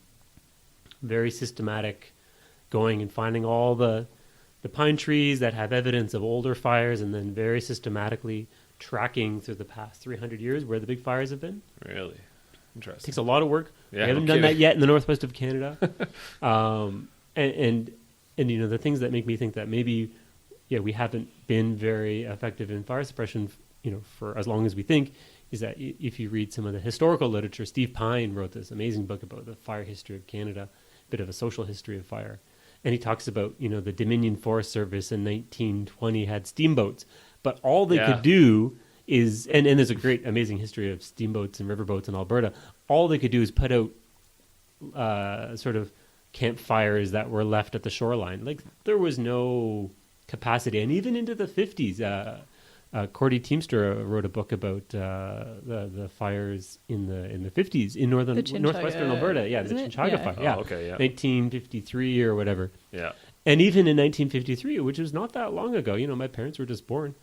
S2: very systematic, going and finding all the pine trees that have evidence of older fires, and then very systematically tracking through the past 300 years where the big fires have been.
S1: Really?
S2: It
S1: Interesting.
S2: takes a lot of work.
S1: Yeah,
S2: we haven't done that yet in the northwest of Canada. And the things that make me think that maybe, we haven't been very effective in fire suppression, for as long as we think, is that if you read some of the historical literature, Steve Pine wrote this amazing book about the fire history of Canada, a bit of a social history of fire. And he talks about, the Dominion Forest Service in 1920 had steamboats, but all they could do is, and there's a great, amazing history of steamboats and riverboats in Alberta. All they could do is put out sort of campfires that were left at the shoreline. Like, there was no capacity. And even into the 50s, Cordy Teamster wrote a book about the fires in the 50s in northwestern Alberta. Yeah, the Chinchaga fire. Yeah.
S1: Oh, okay, yeah.
S2: 1953 or whatever.
S1: Yeah.
S2: And even in 1953, which was not that long ago, my parents were just born.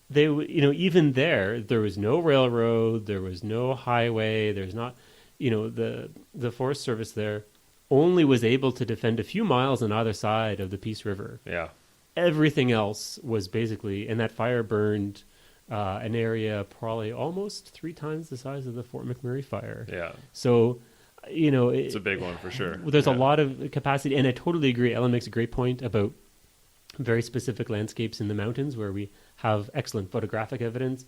S2: They, even there was no railroad, there was no highway, there's not, the Forest Service there only was able to defend a few miles on either side of the Peace River.
S1: Yeah.
S2: Everything else was basically, and that fire burned an area probably almost 3 times the size of the Fort McMurray fire.
S1: Yeah.
S2: So,
S1: it's a big one for sure.
S2: There's a lot of capacity, and I totally agree. Ellen makes a great point about very specific landscapes in the mountains where we have excellent photographic evidence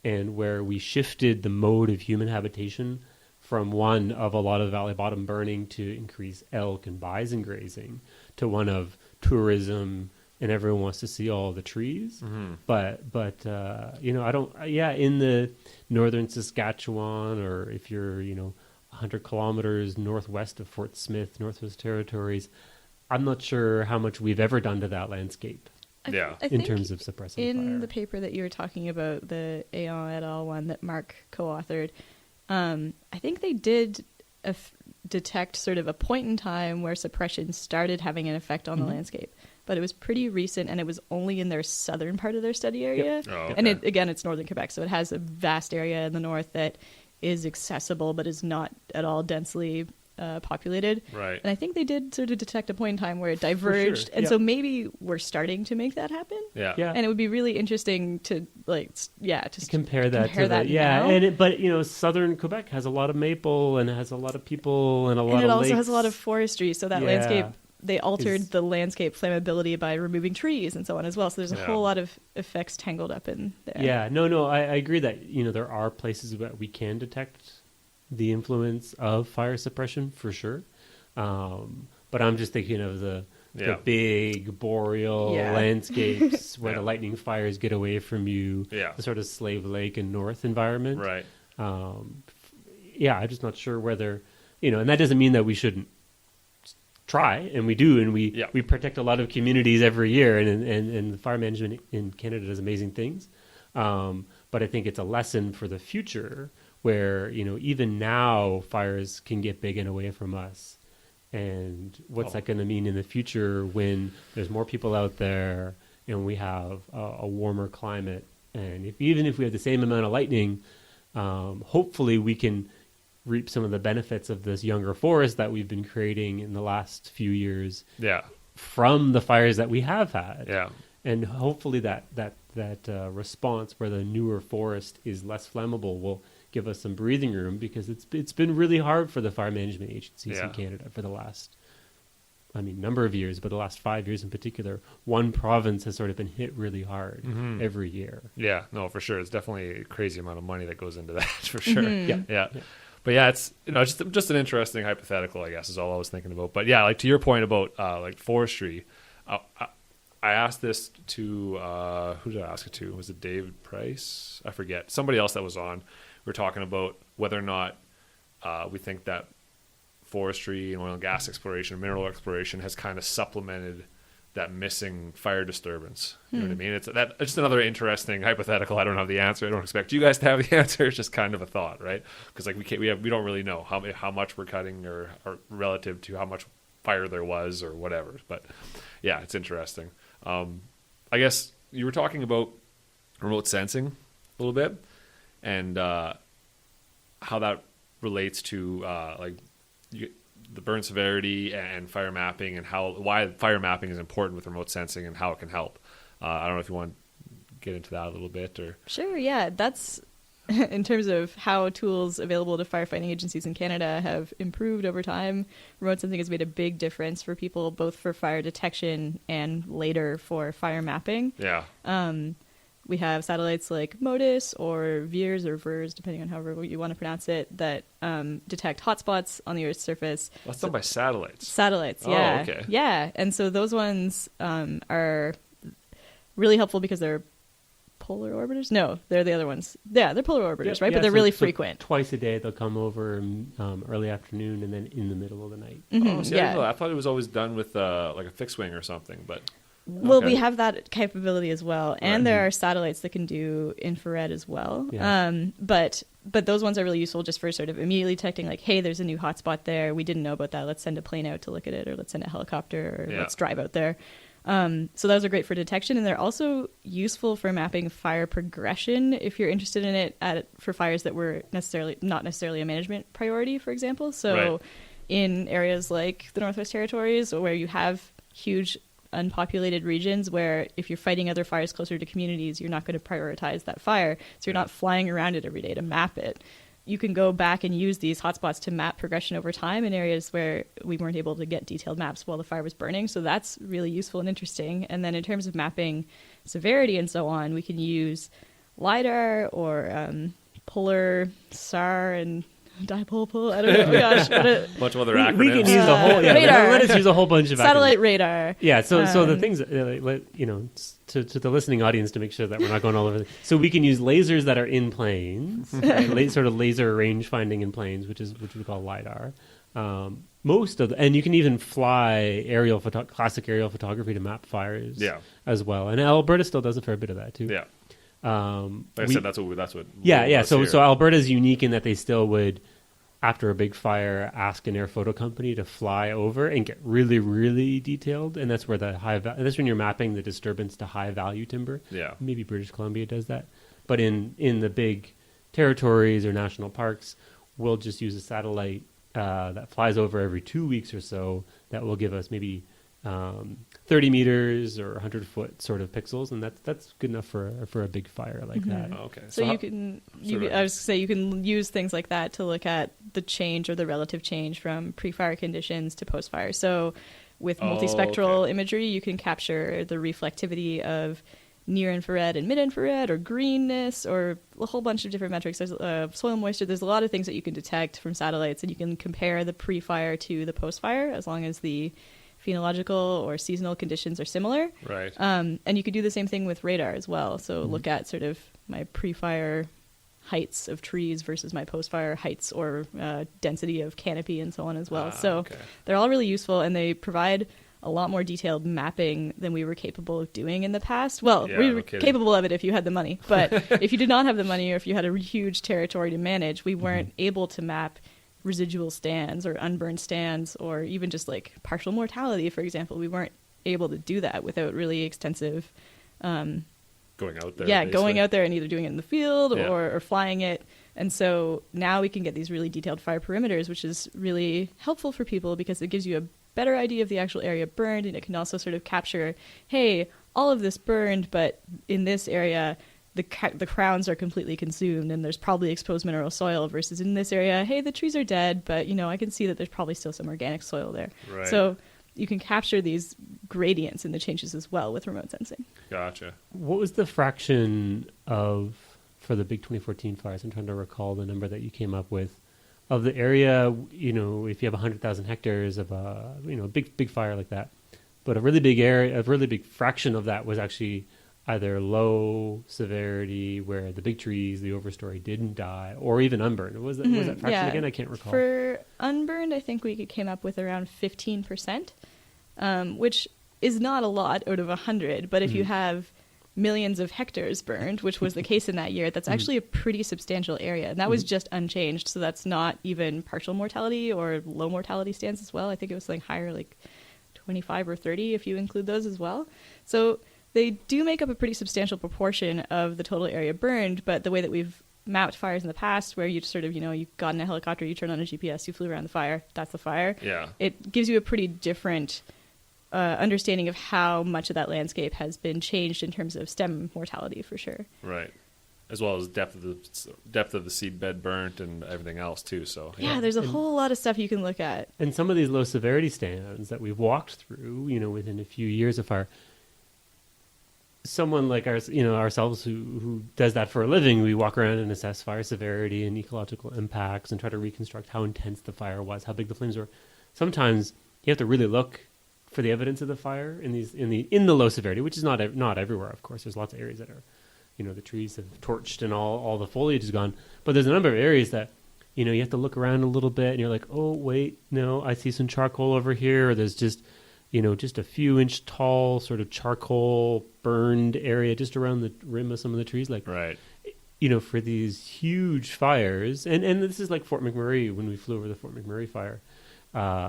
S2: and where we shifted the mode of human habitation from one of a lot of valley bottom burning to increase elk and bison grazing to one of tourism, and everyone wants to see all the trees.
S1: Mm-hmm.
S2: But I don't, in the northern Saskatchewan, or if you're, 100 kilometers northwest of Fort Smith, Northwest Territories, I'm not sure how much we've ever done to that landscape.
S3: I
S2: in terms of suppressing fire.
S3: In the paper that you were talking about, the Aon et al. One that Mark co-authored, I think they did detect sort of a point in time where suppression started having an effect on the landscape. But it was pretty recent, and it was only in their southern part of their study area.
S1: Yep. Oh, okay.
S3: And it's northern Quebec, so it has a vast area in the north that is accessible but is not at all densely populated.
S1: Right.
S3: And I think they did sort of detect a point in time where it diverged.
S2: Sure.
S3: And so maybe we're starting to make that happen.
S1: Yeah.
S3: And it would be really interesting to
S2: compare that
S3: now.
S2: But southern Quebec has a lot of maple and it has a lot of people and a lot of lakes.
S3: And it also has a lot of forestry, so that landscape, they altered the landscape flammability by removing trees and so on as well. So there's a whole lot of effects tangled up in there.
S2: Yeah, no, I agree that, there are places where we can detect the influence of fire suppression for sure. But I'm just thinking of the big boreal landscapes where the lightning fires get away from you, the sort of Slave Lake and North environment.
S1: Right.
S2: I'm just not sure whether, and that doesn't mean that we shouldn't try, and we do, and we protect a lot of communities every year, and the fire management in Canada does amazing things. But I think it's a lesson for the future where, even now fires can get big and away from us. And what's that going to mean in the future when there's more people out there and we have a warmer climate? And even if we have the same amount of lightning, hopefully we can reap some of the benefits of this younger forest that we've been creating in the last few years from the fires that we have had.
S1: Yeah.
S2: And hopefully that response where the newer forest is less flammable will give us some breathing room, because it's been really hard for the fire management agencies in Canada for the last, number of years, but the last 5 years in particular. One province has sort of been hit really hard every year.
S1: Yeah, no, for sure. It's definitely a crazy amount of money that goes into that, for sure. Yeah. But it's just an interesting hypothetical, I guess, is all I was thinking about. But like to your point about forestry, I asked this to who did I ask it to? Was it David Price? I forget. Somebody else that was on. We were talking about whether or not we think that forestry and oil and gas exploration, mineral exploration, has kind of supplemented that missing fire disturbance. You know what I mean? It's just another interesting hypothetical. I don't have the answer. I don't expect you guys to have the answer. It's just kind of a thought, right? Because we don't really know how much we're cutting or relative to how much fire there was or whatever. But it's interesting. I guess you were talking about remote sensing a little bit, and how that relates to the burn severity and fire mapping, and why fire mapping is important with remote sensing and how it can help. I don't know if you want to get into that a little bit? Or
S3: Sure, yeah. That's in terms of how tools available to firefighting agencies in Canada have improved over time. Remote sensing has made a big difference for people, both for fire detection and later for fire mapping.
S1: Yeah.
S3: We have satellites like MODIS or VIRS, depending on however you want to pronounce it, that detect hotspots on the Earth's surface.
S1: Well, that's done by satellites.
S3: Satellites, yeah.
S1: Oh, okay.
S3: Yeah, and so those ones are really helpful because they're polar orbiters? No, they're the other ones. Yeah, they're polar orbiters, right? But they're really frequent.
S2: Twice a day they'll come over early afternoon and then in the middle of the night.
S3: Mm-hmm,
S1: I didn't know that. I thought it was always done with like a fixed wing or something, but...
S3: Well, we have that capability as well, and there are satellites that can do infrared as well.
S2: Yeah.
S3: But those ones are really useful just for sort of immediately detecting, like, hey, there's a new hotspot there. We didn't know about that. Let's send a plane out to look at it, or let's send a helicopter, or let's drive out there. So those are great for detection, and they're also useful for mapping fire progression if you're interested in it for fires that were not necessarily a management priority, for example. So in areas like the Northwest Territories, where you have huge unpopulated regions where if you're fighting other fires closer to communities, you're not going to prioritize that fire. So you're not flying around it every day to map it. You can go back and use these hotspots to map progression over time in areas where we weren't able to get detailed maps while the fire was burning. So that's really useful and interesting. And then in terms of mapping severity and so on, we can use LiDAR or polar SAR and dipole. I don't know. Gosh,
S1: bunch of other acronyms.
S2: We can use a whole
S3: radar.
S2: Let us use a whole bunch of
S3: satellite
S2: acronyms.
S3: radar.
S2: Yeah. So the things to the listening audience to make sure that we're not going all over. So we can use lasers that are in planes, sort of laser range finding in planes, which we call LiDAR. And you can even fly classic aerial photography to map fires. As well. And Alberta still does a fair bit of that too.
S1: Yeah. Like I said, that's what.
S2: Yeah. So Alberta's unique in that they still would, after a big fire, ask an air photo company to fly over and get really, really detailed, and that's where that's when you're mapping the disturbance to high value timber.
S1: Yeah.
S2: Maybe British Columbia does that, but in the big territories or national parks, we'll just use a satellite that flies over every 2 weeks or so. That will give us maybe 30 meters or 100 foot sort of pixels, and that's good enough for a big fire like that.
S1: Oh, okay.
S3: So I was say you can use things like that to look at the change or the relative change from pre-fire conditions to post-fire. So with multispectral imagery, you can capture the reflectivity of near infrared and mid infrared, or greenness, or a whole bunch of different metrics. There's soil moisture. There's a lot of things that you can detect from satellites, and you can compare the pre-fire to the post-fire as long as the phenological or seasonal conditions are similar.
S1: Right.
S3: And you could do the same thing with radar as well. So look at sort of my pre-fire heights of trees versus my post-fire heights or density of canopy and so on as well. They're all really useful, and they provide a lot more detailed mapping than we were capable of doing in the past. Well, we were capable of it if you had the money. But if you did not have the money, or if you had a huge territory to manage, we weren't able to map residual stands or unburned stands, or even just like partial mortality, for example. We weren't able to do that without really extensive
S1: going out there.
S3: Going out there and either doing it in the field or flying it. And so now we can get these really detailed fire perimeters, which is really helpful for people because it gives you a better idea of the actual area burned, and it can also sort of capture, hey, all of this burned, but in this area the crowns are completely consumed and there's probably exposed mineral soil, versus in this area, hey, the trees are dead, but I can see that there's probably still some organic soil there.
S1: Right.
S3: So you can capture these gradients in the changes as well with remote sensing.
S1: Gotcha.
S2: What was the fraction for the big 2014 fires? I'm trying to recall the number that you came up with of the area, if you have 100,000 hectares of a big fire like that, but a really big area, a really big fraction of that was actually either low severity, where the big trees, the overstory, didn't die, or even unburned. Was that fraction again? I can't recall.
S3: For unburned, I think we came up with around 15%, which is not a lot out of 100. But if you have millions of hectares burned, which was the case in that year, that's actually a pretty substantial area. And that was just unchanged. So that's not even partial mortality or low mortality stands as well. I think it was something higher, like 25 or 30 if you include those as well. So they do make up a pretty substantial proportion of the total area burned, but the way that we've mapped fires in the past, where you sort of, you got in a helicopter, you turn on a GPS, you flew around the fire, that's the fire.
S1: Yeah.
S3: It gives you a pretty different understanding of how much of that landscape has been changed in terms of stem mortality, for sure.
S1: Right. As well as depth of the seed bed burnt and everything else too. So
S3: yeah, there's a whole lot of stuff you can look at.
S2: And some of these low severity stands that we've walked through, within a few years of fire, someone like ourselves who does that for a living, we walk around and assess fire severity and ecological impacts and try to reconstruct how intense the fire was, how big the flames were. Sometimes you have to really look for the evidence of the fire in the low severity, which is not everywhere, of course. There's lots of areas that are, the trees have torched and all the foliage is gone. But there's a number of areas that, you have to look around a little bit and you're like, oh, wait, no, I see some charcoal over here. Or there's just, just a few inch tall sort of charcoal burned area just around the rim of some of the trees. Like,
S1: right.
S2: For these huge fires. And this is like Fort McMurray, when we flew over the Fort McMurray fire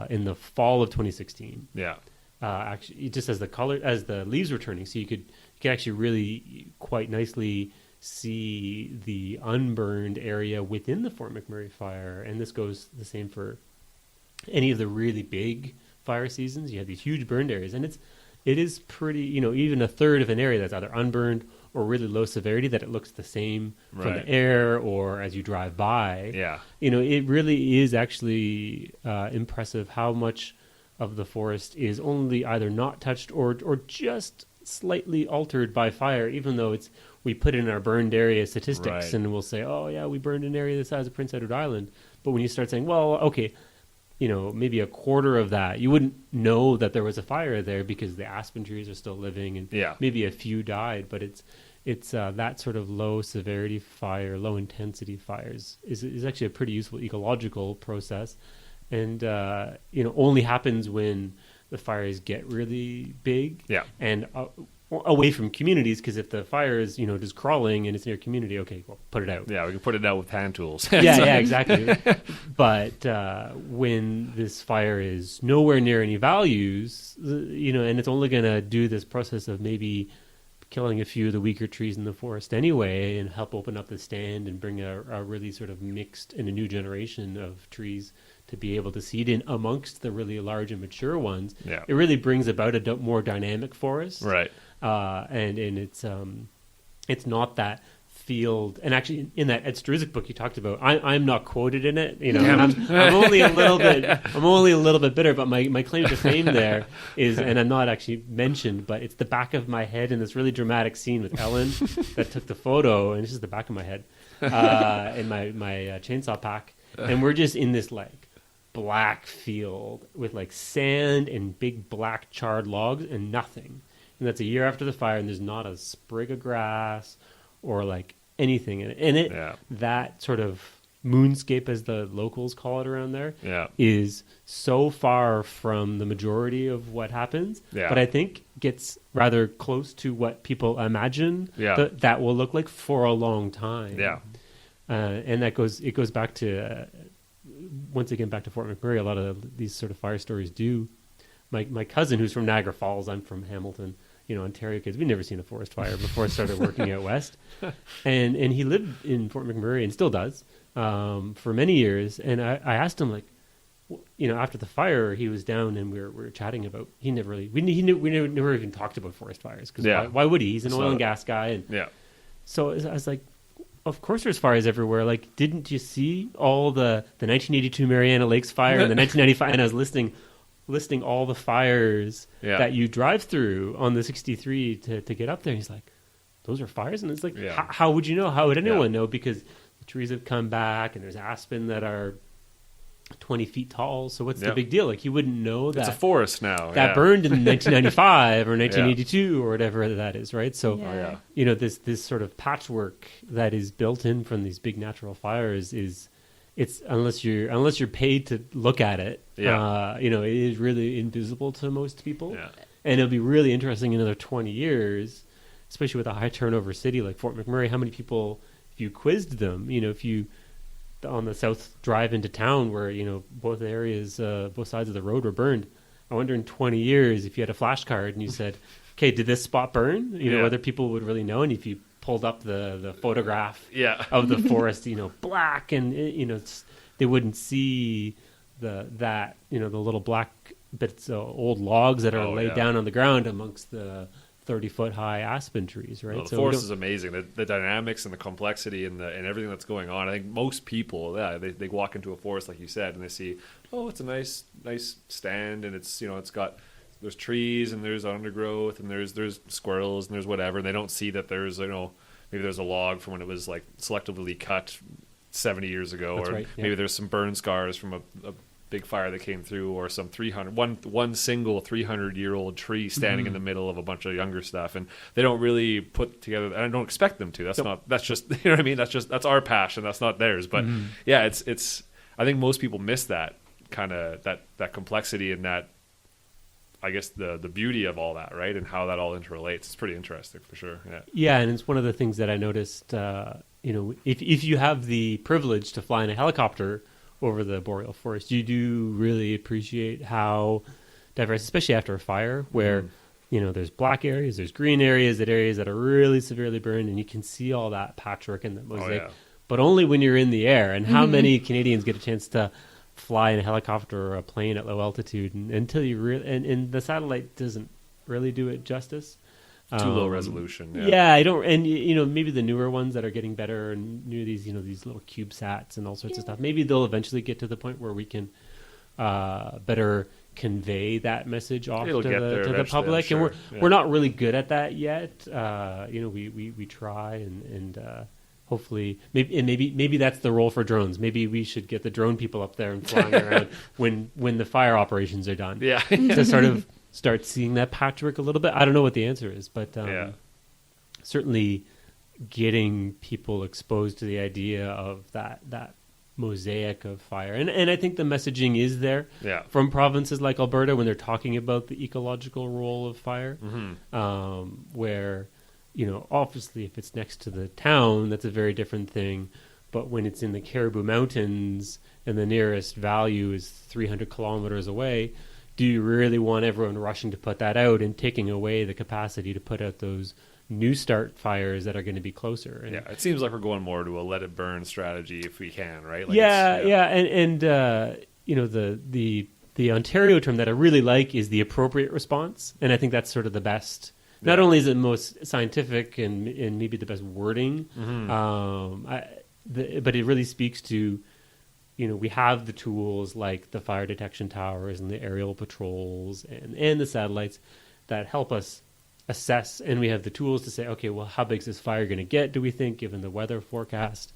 S2: in the fall of 2016.
S1: Yeah.
S2: Actually, just as the leaves were turning, so you could actually really quite nicely see the unburned area within the Fort McMurray fire. And this goes the same for any of the really big fire seasons. You have these huge burned areas, and it is pretty, even a third of an area that's either unburned or really low severity, that it looks the same from the air or as you drive by.
S1: Yeah.
S2: It really is actually impressive how much of the forest is only either not touched or just slightly altered by fire, even though we put in our burned area statistics and we'll say, oh yeah, we burned an area the size of Prince Edward Island. But when you start saying, well, okay, maybe a quarter of that, you wouldn't know that there was a fire there because the aspen trees are still living and maybe a few died. But it's that sort of low severity fire, low intensity fires is actually a pretty useful ecological process. And, only happens when the fires get really big and away from communities. Because if the fire is, just crawling and it's near community, okay, well, put it out.
S1: Yeah, we can put it out with hand tools.
S2: yeah, exactly. But when this fire is nowhere near any values, and it's only going to do this process of maybe killing a few of the weaker trees in the forest anyway and help open up the stand and bring a really sort of mixed and a new generation of trees to be able to seed in amongst the really large and mature ones.
S1: Yeah.
S2: It really brings about a more dynamic forest.
S1: Right.
S2: And it's not that field. And actually, in that Ed Struzik book you talked about, I'm not quoted in it. I'm only a little bit bitter. But my claim to fame there is, and I'm not actually mentioned, but it's the back of my head in this really dramatic scene with Ellen that took the photo, and it's just the back of my head in my chainsaw pack, and we're just in this black field with sand and big black charred logs and nothing. And that's a year after the fire, and there's not a sprig of grass or anything in it. That sort of moonscape, as the locals call it around there, is so far from the majority of what happens, but I think gets rather close to what people imagine that will look like for a long time. And it goes back to once again back to Fort McMurray. A lot of these sort of fire stories do. My cousin, who's from Niagara Falls, I'm from Hamilton, Ontario kids, we'd never seen a forest fire before I started working out west. And he lived in Fort McMurray and still does for many years. And I asked him, after the fire, he was down and we were chatting about, we never even talked about forest fires. Because why would he? He's an oil and gas guy. And so I was like, of course there's fires everywhere. Didn't you see all the 1982 Mariana Lakes fire and the 1995? And I was listing all the fires that you drive through on the 63 to get up there. And he's like, those are fires? And it's how would you know? How would anyone know? Because the trees have come back and there's aspen that are 20 feet tall. So what's the big deal? You wouldn't know that.
S1: It's a forest now.
S2: That burned in 1995 or 1982 or whatever that is, right? So, this sort of patchwork that is built in from these big natural fires it's unless you're paid to look at it, it is really invisible to most people. And it'll be really interesting in another 20 years, especially with a high turnover city like Fort McMurray, how many people, if you quizzed them, if you on the south drive into town where both areas, both sides of the road were burned, I wonder in 20 years if you had a flashcard and you said, okay, did this spot burn, whether people would really know. And if you pulled up the photograph of the forest, black, and they wouldn't see the little black bits of old logs that are laid down on the ground amongst the 30-foot high aspen trees, right?
S1: Well, the forest is amazing. The dynamics and the complexity and everything that's going on. I think most people, they walk into a forest like you said, and they see, oh, it's a nice stand, and it's there's trees and there's undergrowth and there's squirrels and there's whatever, and they don't see that there's maybe there's a log from when it was like selectively cut 70 years ago,
S2: that's
S1: or
S2: right,
S1: maybe there's some burn scars from a big fire that came through, or some one single 300-year-old tree standing in the middle of a bunch of younger stuff, and they don't really put together, and I don't expect them to. That's just you know what I mean. That's our passion. That's not theirs. But yeah, it's I think most people miss that kind of that complexity and that, I guess, the beauty of all that, right, and how that all interrelates. It's pretty interesting for sure.
S2: Yeah, and it's one of the things that I noticed. If you have the privilege to fly in a helicopter over the boreal forest, you do really appreciate how diverse, especially after a fire, where there's black areas, there's green areas that are really severely burned, and you can see all that patchwork and the mosaic. But only when you're in the air. And how many Canadians get a chance to fly in a helicopter or a plane at low altitude, and until you and the satellite doesn't really do it justice.
S1: Too low resolution.
S2: Yeah, I don't, and maybe the newer ones that are getting better and these little CubeSats and all sorts of stuff. Maybe they'll eventually get to the point where we can better convey that message off to the public,
S1: sure.
S2: And we're not really good at that yet. We try and hopefully maybe that's the role for drones. Maybe we should get the drone people up there and flying around when the fire operations are done.
S1: Yeah,
S2: to sort of start seeing that patchwork a little bit. I don't know what the answer is, but certainly getting people exposed to the idea of that mosaic of fire. And I think the messaging is there from provinces like Alberta when they're talking about the ecological role of fire, where, obviously if it's next to the town, that's a very different thing. But when it's in the Caribou Mountains and the nearest value is 300 kilometers away, do you really want everyone rushing to put that out and taking away the capacity to put out those new start fires that are going to be closer? And
S1: it seems like we're going more to a let it burn strategy if we can, right? Like
S2: and the Ontario term that I really like is the appropriate response, and I think that's sort of the best. Not only is it most scientific and maybe the best wording, but it really speaks to, we have the tools like the fire detection towers and the aerial patrols and the satellites that help us assess, and we have the tools to say, okay, well, how big is this fire going to get, do we think, given the weather forecast?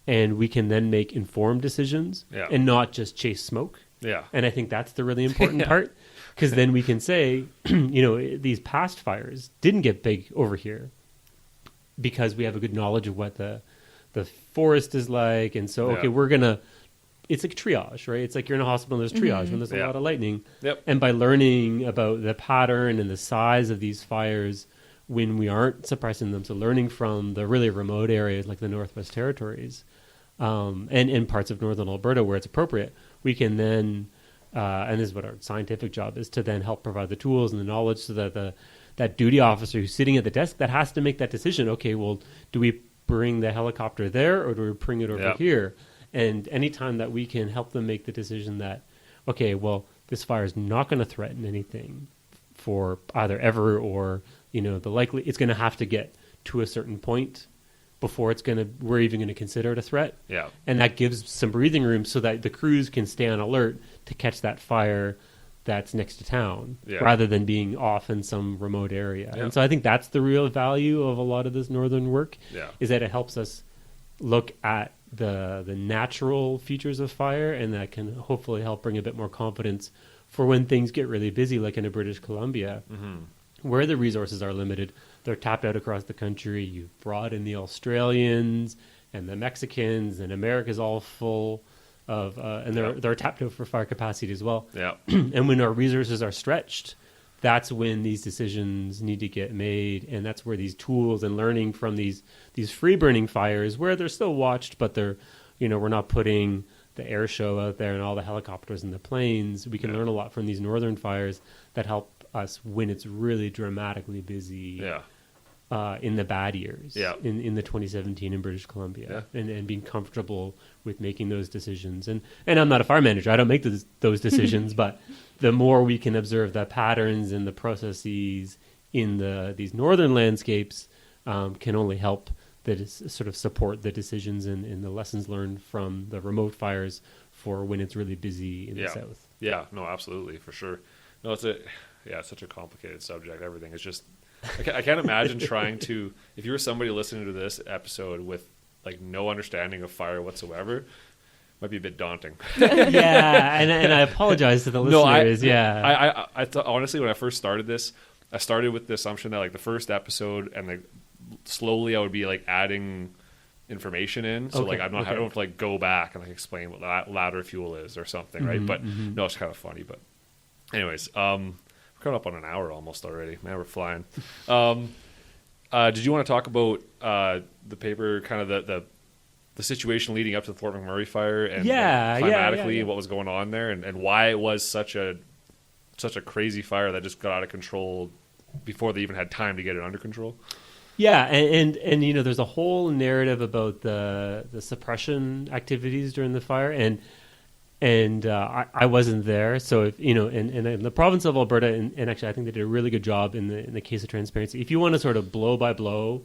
S2: And we can then make informed decisions and not just chase smoke. Yeah. And I think that's the really important part, because then we can say, these past fires didn't get big over here because we have a good knowledge of what the forest is like. And so, it's like triage, right? It's like you're in a hospital and there's triage when there's a lot of lightning. Yep. And by learning about the pattern and the size of these fires when we aren't suppressing them, so learning from the really remote areas like the Northwest Territories and in parts of northern Alberta where it's appropriate, we can then, and this is what our scientific job is, to then help provide the tools and the knowledge so that that duty officer who's sitting at the desk that has to make that decision, okay, well, do we bring the helicopter there or do we bring it over here? And anytime that we can help them make the decision that, okay, well, this fire is not going to threaten anything for either ever or, the likely, it's going to have to get to a certain point before we're even going to consider it a threat. Yeah. And that gives some breathing room so that the crews can stay on alert to catch that fire that's next to town rather than being off in some remote area. Yeah. And so I think that's the real value of a lot of this northern work is that it helps us look at the natural features of fire, and that can hopefully help bring a bit more confidence for when things get really busy, like in British Columbia, where the resources are limited. They're tapped out across the country. You've brought in the Australians and the Mexicans, and America's all full of, and they're tapped out for fire capacity as well. Yeah. And when our resources are stretched, that's when these decisions need to get made, and that's where these tools and learning from these free burning fires, where they're still watched, but they're, we're not putting the air show out there and all the helicopters and the planes. We can learn a lot from these northern fires that help us when it's really dramatically busy. Yeah. in the bad years,
S1: yeah.
S2: in the 2017 in British Columbia,
S1: yeah.
S2: and being comfortable with making those decisions. And I'm not a fire manager; I don't make those decisions. But the more we can observe the patterns and the processes in these northern landscapes, can only help sort of support the decisions and the lessons learned from the remote fires for when it's really busy in the south.
S1: Yeah, no, absolutely, for sure. No, it's such a complicated subject. Everything is just. I can't imagine trying to, if you were somebody listening to this episode with like no understanding of fire whatsoever, it might be a bit daunting.
S2: Yeah, and I apologize to the listeners.
S1: I thought, honestly, when I first started this, I started with the assumption that like the first episode and like slowly I would be like adding information in. So like I don't have to like go back and like explain what ladder fuel is or something, right? But no, it's kind of funny. But anyways, we're coming up on an hour almost already. Man, we're flying. Did you want to talk about the paper, kind of the situation leading up to the Fort McMurray fire and climatically what was going on there and why it was such a crazy fire that just got out of control before they even had time to get it under control?
S2: Yeah, and you know, there's a whole narrative about the suppression activities during the fire, and I wasn't there, so if you know, and in the province of Alberta, and actually I think they did a really good job in the case of transparency. If you want to sort of blow by blow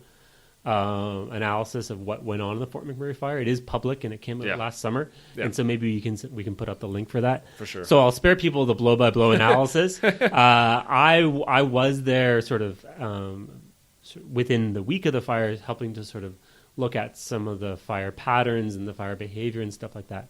S2: analysis of what went on in the Fort McMurray fire, it is public and it came out last summer, and so maybe we can put up the link for that
S1: for sure.
S2: So I'll spare people the blow by blow analysis. I was there sort of within the week of the fire, helping to sort of look at some of the fire patterns and the fire behavior and stuff like that.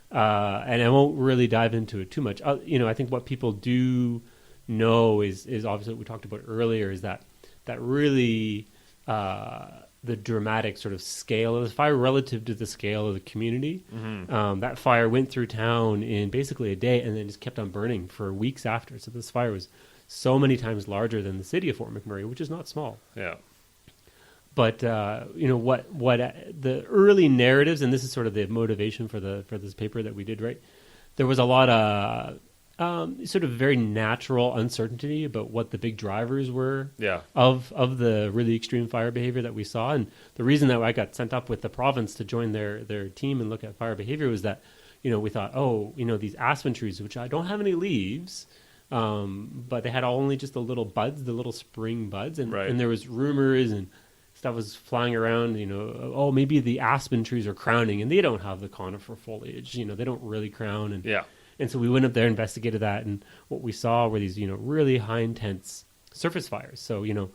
S2: And I won't really dive into it too much. You know, I think what people do know is obviously what we talked about earlier, is that really the dramatic sort of scale of the fire relative to the scale of the community. Mm-hmm. That fire went through town in basically a day and then just kept on burning for weeks after. So this fire was so many times larger than the city of Fort McMurray, which is not small.
S1: Yeah.
S2: But you know what the early narratives, and this is sort of the motivation for this paper that we did write. There was a lot of sort of very natural uncertainty about what the big drivers were of the really extreme fire behavior that we saw. And the reason that I got sent up with the province to join their team and look at fire behavior was that, you know, we thought, these aspen trees, which I don't have any leaves, but they had only just the little buds, the little spring buds, and there was rumors and stuff was flying around, you know, maybe the aspen trees are crowning, and they don't have the conifer foliage, you know, they don't really crown. And so we went up there, investigated that, and what we saw were these, you know, really high intense surface fires. So, you know,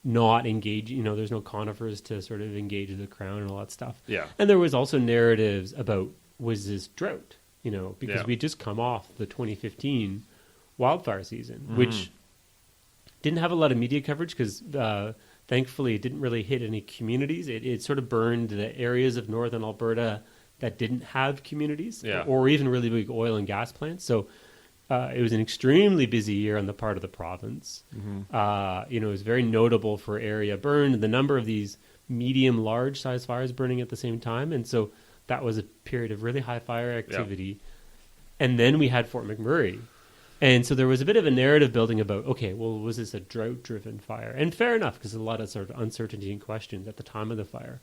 S2: not engage, you know, there's no conifers to sort of engage the crown and all that stuff.
S1: Yeah.
S2: And there was also narratives about, was this drought, you know, because we just come off the 2015 wildfire season, which didn't have a lot of media coverage because, thankfully, it didn't really hit any communities. It sort of burned the areas of northern Alberta that didn't have communities or even really big oil and gas plants. So it was an extremely busy year on the part of the province. Mm-hmm. You know, it was very notable for area burned, the number of these medium, large size fires burning at the same time. And so that was a period of really high fire activity. And then we had Fort McMurray. And so there was a bit of a narrative building about, okay, well, was this a drought-driven fire? And fair enough, because there's a lot of sort of uncertainty and questions at the time of the fire.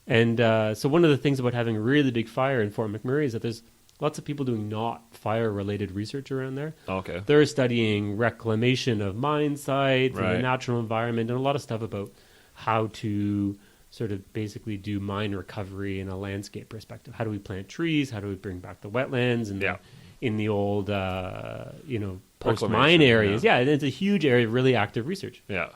S2: And so one of the things about having a really big fire in Fort McMurray is that there's lots of people doing not fire-related research around there.
S1: Okay.
S2: They're studying reclamation of mine sites and the natural environment and a lot of stuff about how to sort of basically do mine recovery in a landscape perspective. How do we plant trees? How do we bring back the wetlands? And in the old, post-mine areas. Yeah, it's a huge area of really active research.
S1: Yeah.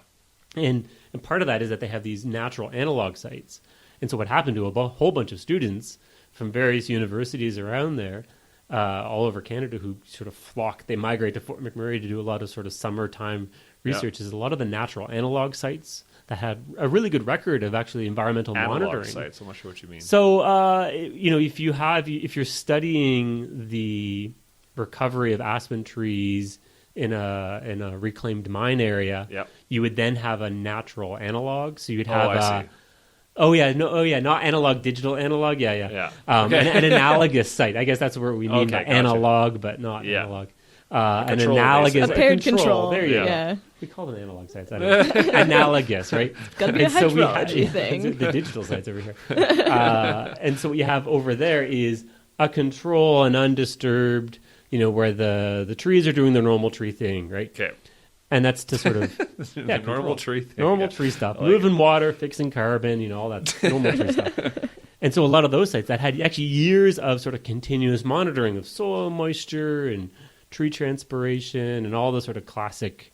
S2: And part of that is that they have these natural analog sites. And so what happened to a whole bunch of students from various universities around there, all over Canada, who sort of they migrate to Fort McMurray to do a lot of sort of summertime research, is a lot of the natural analog sites that had a really good record of actually environmental monitoring.
S1: Sites, I'm not sure what you mean.
S2: So, you know, if you're studying the recovery of aspen trees in a reclaimed mine area, you would then have a natural analog. So you'd have not analog, digital analog.
S1: Okay.
S2: An analogous site. I guess that's where we mean analog, but not analog. An analogous
S3: paired control.
S2: There you go.
S3: Yeah.
S2: We call them analog sites. I don't know. Analogous, right?
S3: It's got to be a hydrology thing.
S2: The digital sites over here. And so what you have over there is a control, an undisturbed, where the trees are doing their normal tree thing, right?
S1: Okay.
S2: And that's to sort of
S1: the normal tree thing.
S2: Normal tree stuff. Like moving water, fixing carbon, all that normal tree stuff. And so a lot of those sites that had actually years of sort of continuous monitoring of soil moisture and tree transpiration and all the sort of classic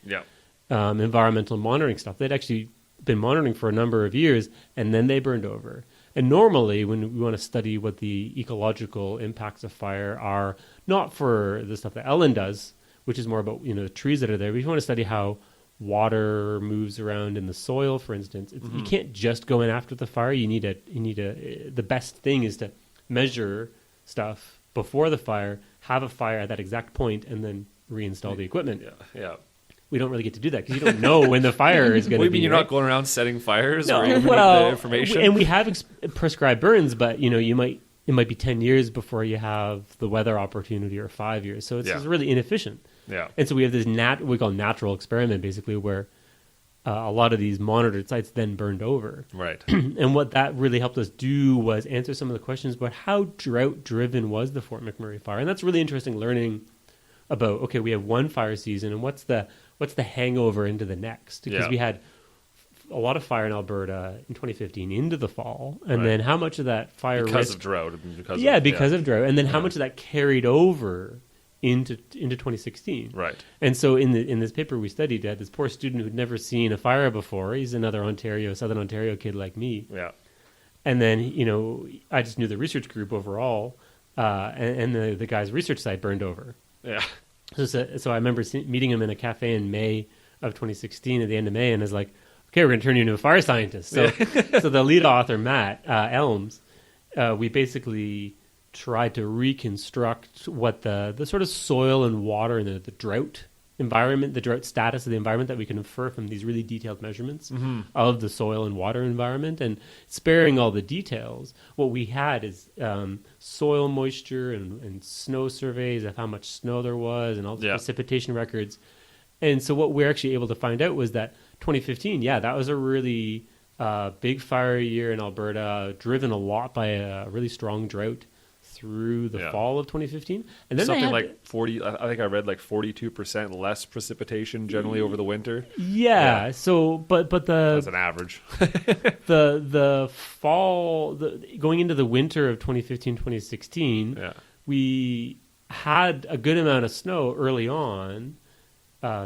S2: environmental monitoring stuff. They'd actually been monitoring for a number of years, and then they burned over. And normally, when we want to study what the ecological impacts of fire are, not for the stuff that Ellen does, which is more about the trees that are there, we want to study how water moves around in the soil, for instance. You can't just go in after the fire. The best thing is to measure stuff before the fire, have a fire at that exact point, and then reinstall the equipment.
S1: Yeah.
S2: We don't really get to do that because you don't know when the fire is going to be.
S1: What do you mean you're not going around setting fires?
S2: No,
S1: or you the information?
S2: And we have prescribed burns, but it might be 10 years before you have the weather opportunity, or 5 years. So it's really inefficient.
S1: Yeah.
S2: And so we have this we call natural experiment, basically, where a lot of these monitored sites then burned over.
S1: Right.
S2: And what that really helped us do was answer some of the questions about how drought-driven was the Fort McMurray fire. And that's really interesting learning about, okay, we have one fire season, and what's the hangover into the next? Because we had a lot of fire in Alberta in 2015 into the fall, and then how much of that fire
S1: because of drought,
S2: because of drought, and then how much of that carried over into 2016.
S1: Right.
S2: And so in this paper we studied, had this poor student who'd never seen a fire before. He's another Southern Ontario kid like me.
S1: Yeah.
S2: And then I just knew the research group overall, and the guy's research site burned over.
S1: Yeah.
S2: So I remember meeting him in a cafe in May of 2016, at the end of May, and I was like, okay, we're going to turn you into a fire scientist. So, so the lead author, Matt Elms, we basically tried to reconstruct what the sort of soil and water and the drought environment, the drought status of the environment that we can infer from these really detailed measurements of the soil and water environment. And sparing all the details, what we had is soil moisture and snow surveys of how much snow there was and all the precipitation records. And so what we're actually able to find out was that 2015, that was a really big fire year in Alberta, driven a lot by a really strong drought through the fall of 2015. And then
S1: something like 40, I think I read like 42% less precipitation generally over the winter.
S2: Yeah. So, but
S1: that's an average.
S2: the fall, going into the winter of 2015, 2016, we had a good amount of snow early on.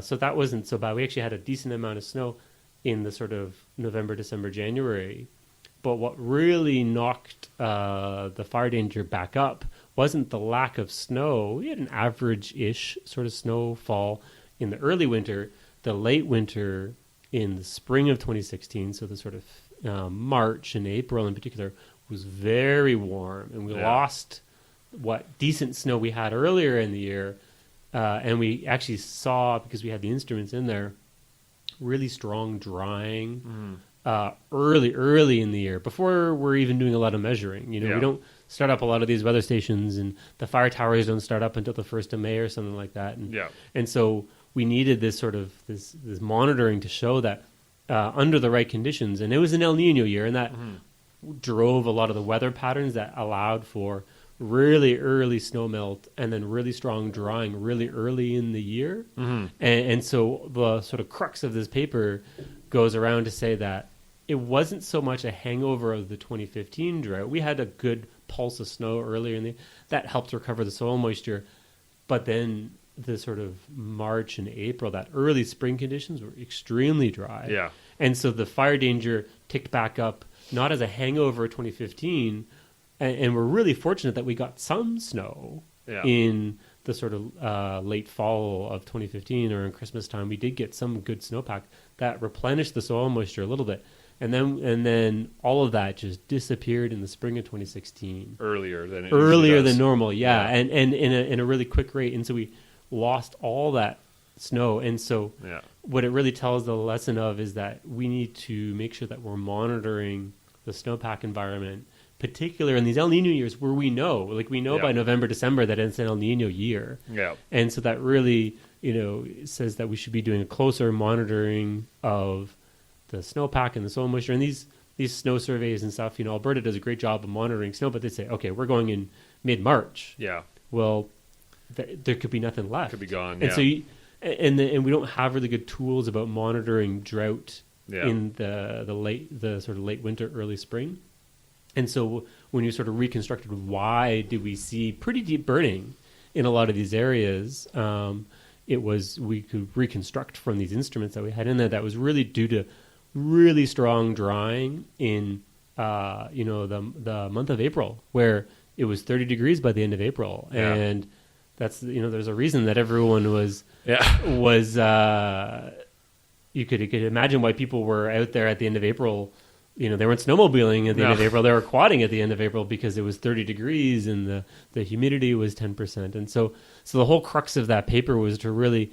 S2: So that wasn't so bad. We actually had a decent amount of snow in the sort of November, December, January. But what really knocked the fire danger back up wasn't the lack of snow. We had an average-ish sort of snowfall in the early winter. The late winter in the spring of 2016, so the sort of March and April in particular, was very warm. And we lost what decent snow we had earlier in the year. And we actually saw, because we had the instruments in there, really strong drying early in the year, before we're even doing a lot of measuring. We don't start up a lot of these weather stations, and the fire towers don't start up until the 1st of May or something like that. And so we needed this sort of this monitoring to show that under the right conditions, and it was an El Nino year, and that drove a lot of the weather patterns that allowed for really early snow melt and then really strong drying really early in the year. And so the sort of crux of this paper goes around to say that it wasn't so much a hangover of the 2015 drought. We had a good pulse of snow earlier in the that helped recover the soil moisture, but then the sort of March and April, that early spring conditions were extremely dry. And so the fire danger ticked back up, not as a hangover of 2015, and we're really fortunate that we got some snow in the sort of late fall of 2015 or in Christmas time. We did get some good snowpack that replenished the soil moisture a little bit. And then all of that just disappeared in the spring of 2016.
S1: Earlier than
S2: normal, and in a really quick rate. And so we lost all that snow. And so what it really tells the lesson of is that we need to make sure that we're monitoring the snowpack environment, particularly in these El Nino years where we know by November, December that it's an El Nino year. And so that really says that we should be doing a closer monitoring of the snowpack and the soil moisture. And these snow surveys and stuff, Alberta does a great job of monitoring snow, but they say, okay, we're going in mid-March.
S1: Yeah.
S2: Well, there could be nothing left.
S1: Could be gone,
S2: and so and we don't have really good tools about monitoring drought in the sort of late winter, early spring. And so when you sort of reconstructed why do we see pretty deep burning in a lot of these areas, we could reconstruct from these instruments that we had in there that was really due to really strong drying in the month of April, where it was 30 degrees by the end of April.
S1: Yeah.
S2: And that's, there's a reason that everyone was you could imagine why people were out there at the end of April. They weren't snowmobiling at the end of April. They were quadding at the end of April because it was 30 degrees and the humidity was 10%. And so the whole crux of that paper was to really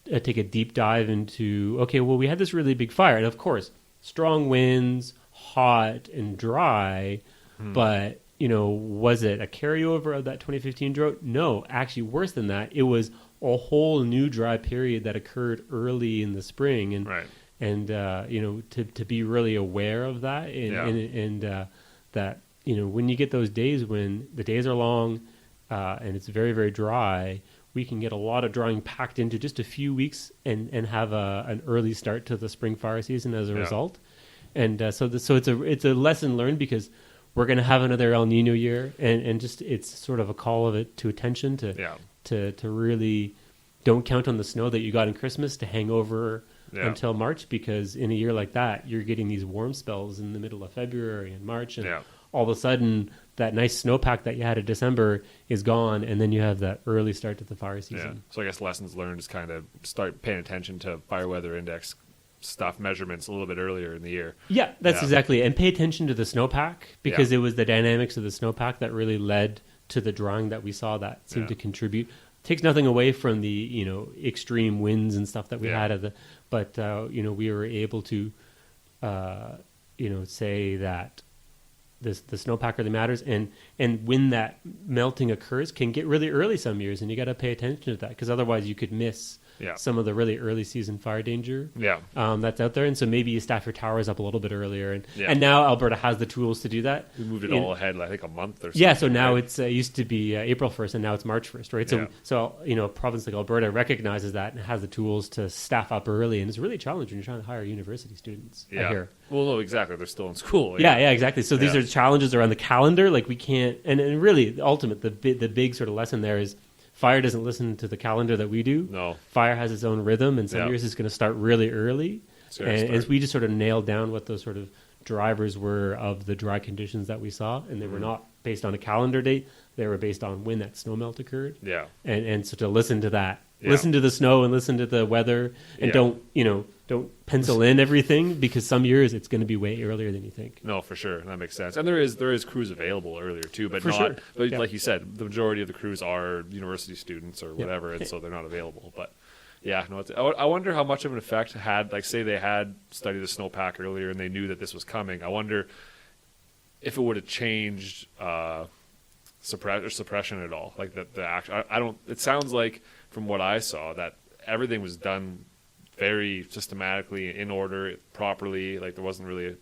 S2: take a deep dive into, okay, well, we had this really big fire. And of course, strong winds, hot and dry, but, was it a carryover of that 2015 drought? No, actually worse than that. It was a whole new dry period that occurred early in the spring. And
S1: right.
S2: And to be really aware of that, and that when you get those days when the days are long and it's very, very dry, we can get a lot of drying packed into just a few weeks and have an early start to the spring fire season as a result. And so it's a lesson learned, because we're going to have another El Nino year, and just it's sort of a call of it to attention to really don't count on the snow that you got in Christmas to hang over until March, because in a year like that, you're getting these warm spells in the middle of February and March, and all of a sudden that nice snowpack that you had in December is gone, and then you have that early start to the fire season.
S1: Yeah. So I guess lessons learned is kind of start paying attention to fire weather index stuff, measurements a little bit earlier in the year. Yeah,
S2: that's exactly it. And pay attention to the snowpack, because it was the dynamics of the snowpack that really led to the drying that we saw that seemed to contribute. Takes nothing away from the extreme winds and stuff that we had but we were able to say that the snowpack really matters, and when that melting occurs can get really early some years, and you got to pay attention to that, because otherwise you could miss some of the really early season fire danger that's out there. And so maybe you staff your towers up a little bit earlier, and now Alberta has the tools to do that.
S1: We moved it all ahead, I think, a month or something.
S2: Yeah, so now it's used to be April 1st, and now it's March 1st, right? So a province like Alberta recognizes that and has the tools to staff up early, and it's really challenging when you're trying to hire university students. I hear.
S1: Well, no, exactly. They're still in school.
S2: Yeah, exactly. So these are challenges around the calendar. Like we can't, and really, the big sort of lesson there is, fire doesn't listen to the calendar that we do.
S1: No.
S2: Fire has its own rhythm, and some years it's going to start really early. And we just sort of nailed down what those sort of drivers were of the dry conditions that we saw, and they were not based on a calendar date. They were based on when that snow melt occurred. Yeah. And so to listen to that, listen to the snow and listen to the weather, and don't pencil in everything, because some years it's going to be way earlier than you think.
S1: No, for sure. That makes sense. And there is crews available earlier too, but like you said, the majority of the crews are university students or whatever, and so they're not available. But I wonder how much of an effect had, like, say they had studied the snowpack earlier and they knew that this was coming. I wonder if it would have changed suppression at all. Like the action. I don't. It sounds like from what I saw that everything was done very systematically, in order, properly. Like there wasn't really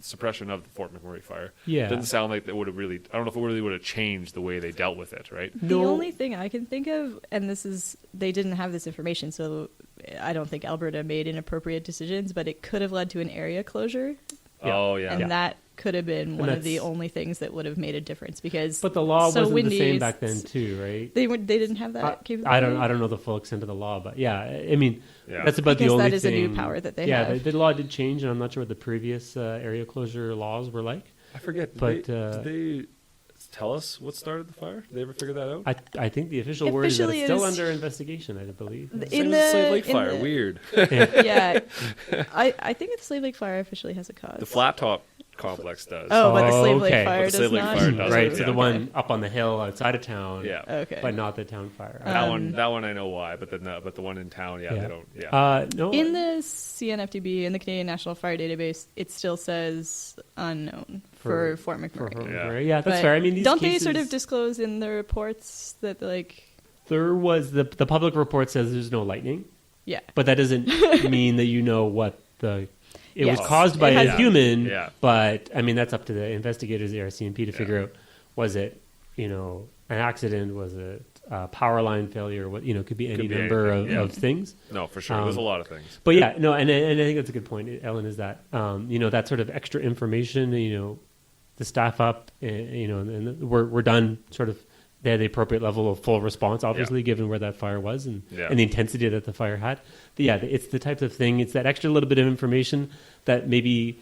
S1: suppression of the Fort McMurray fire. Yeah, it doesn't sound like that would have really. I don't know if it really would have changed the way they dealt with it. Right.
S3: The only thing I can think of, and this is, they didn't have this information, so I don't think Alberta made inappropriate decisions, but it could have led to an area closure.
S1: Oh yeah,
S3: and that could have been one of the only things that would have made a difference, because
S2: but the law wasn't the same back then too, right?
S3: They didn't have that capability.
S2: I don't know the full extent of the law, but that's about the only thing.
S3: That is a new power that they have.
S2: Yeah, the law did change, and I'm not sure what the previous area closure laws were like.
S1: I forget. Did they tell us what started the fire? Did they ever figure that out?
S2: I think the official word is that it's still under investigation, I believe.
S1: In the Slave Lake fire, weird.
S3: Yeah, I think the Slave Lake fire officially has a cause.
S1: The flat top complex does.
S3: Oh, but the Slave Lake fire does not.
S2: Right, so the one up on the hill outside of town, but not the town fire.
S1: That one I know why, but the one in town, they don't. Yeah.
S3: No. In the CNFDB, in the Canadian National Fire Database, it still says unknown for Fort McMurray.
S2: Yeah, that's fair. I mean,
S3: don't they sort of disclose in the reports that
S2: There was the public report says there's no lightning.
S3: Yeah.
S2: But that doesn't mean that you know what it was
S3: Yes.
S2: caused by a human.
S1: Yeah.
S2: But I mean, that's up to the investigators, the RCMP, to figure out, was it, an accident? Was it power line failure? What, could be any number of things.
S1: No, for sure. There's a lot of things.
S2: But yeah, no, and I think that's a good point, Ellen, is that, that sort of extra information, the staff up, and we're done sort of, they had the appropriate level of full response, obviously, given where that fire was and the intensity that the fire had. But yeah, it's the type of thing, it's that extra little bit of information that maybe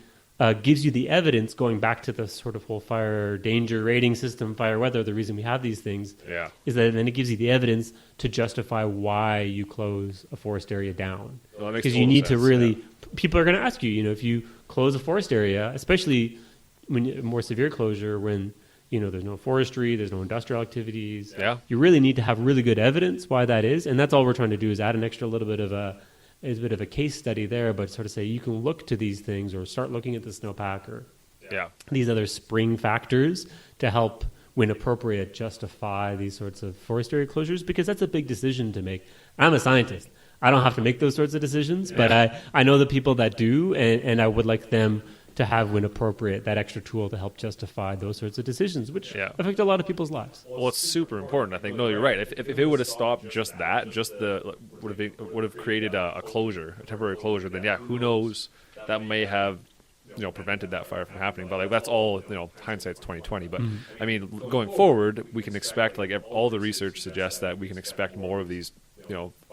S2: gives you the evidence, going back to the sort of whole fire danger rating system, fire weather, the reason we have these things, is that then it gives you the evidence to justify why you close a forest area down. Because you need to really, people are going to ask you, if you close a forest area, especially when more severe closure, when there's no forestry, there's no industrial activities.
S1: Yeah.
S2: You really need to have really good evidence why that is, and that's all we're trying to do, is add an extra little bit of a case study there, but sort of say you can look to these things or start looking at the snowpack or these other spring factors to help, when appropriate, justify these sorts of forest area closures, because that's a big decision to make. I'm a scientist. I don't have to make those sorts of decisions, but I know the people that do, and I would like them to have, when appropriate, that extra tool to help justify those sorts of decisions, which affect a lot of people's lives.
S1: Well, it's super important, I think. No, you're right. If it would have stopped just that, would have created a closure, a temporary closure, then who knows, that may have prevented that fire from happening. But that's all, hindsight's 20/20. But I mean, going forward, we can expect, all the research suggests that we can expect more of these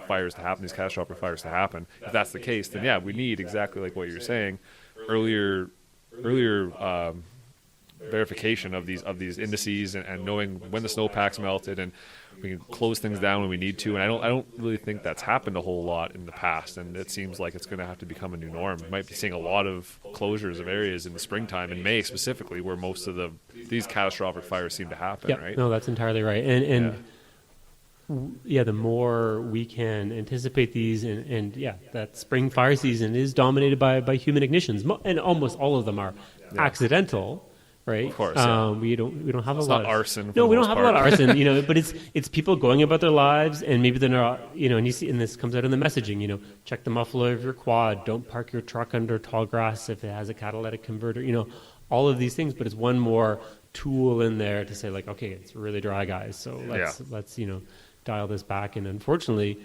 S1: fires to happen, these catastrophic fires to happen. If that's the case, then we need, exactly like what you're saying, earlier verification of these indices and knowing when the snowpack's melted, and we can close things down when we need to. And I don't really think that's happened a whole lot in the past, and it seems like it's going to have to become a new norm. We might be seeing a lot of closures of areas in the springtime, in May specifically, where most of these catastrophic fires seem to happen. Right?
S2: No, that's entirely right. And the more we can anticipate these, and that spring fire season is dominated by human ignitions, and almost all of them are accidental, right?
S1: Of course,
S2: we don't have
S1: it's
S2: a lot
S1: of arson.
S2: No, we don't have a lot of arson, but it's people going about their lives, and maybe they're not, and you see, and this comes out in the messaging, check the muffler of your quad, don't park your truck under tall grass if it has a catalytic converter, all of these things, but it's one more tool in there to say, okay, it's really dry, guys, so let's dial this back. And unfortunately,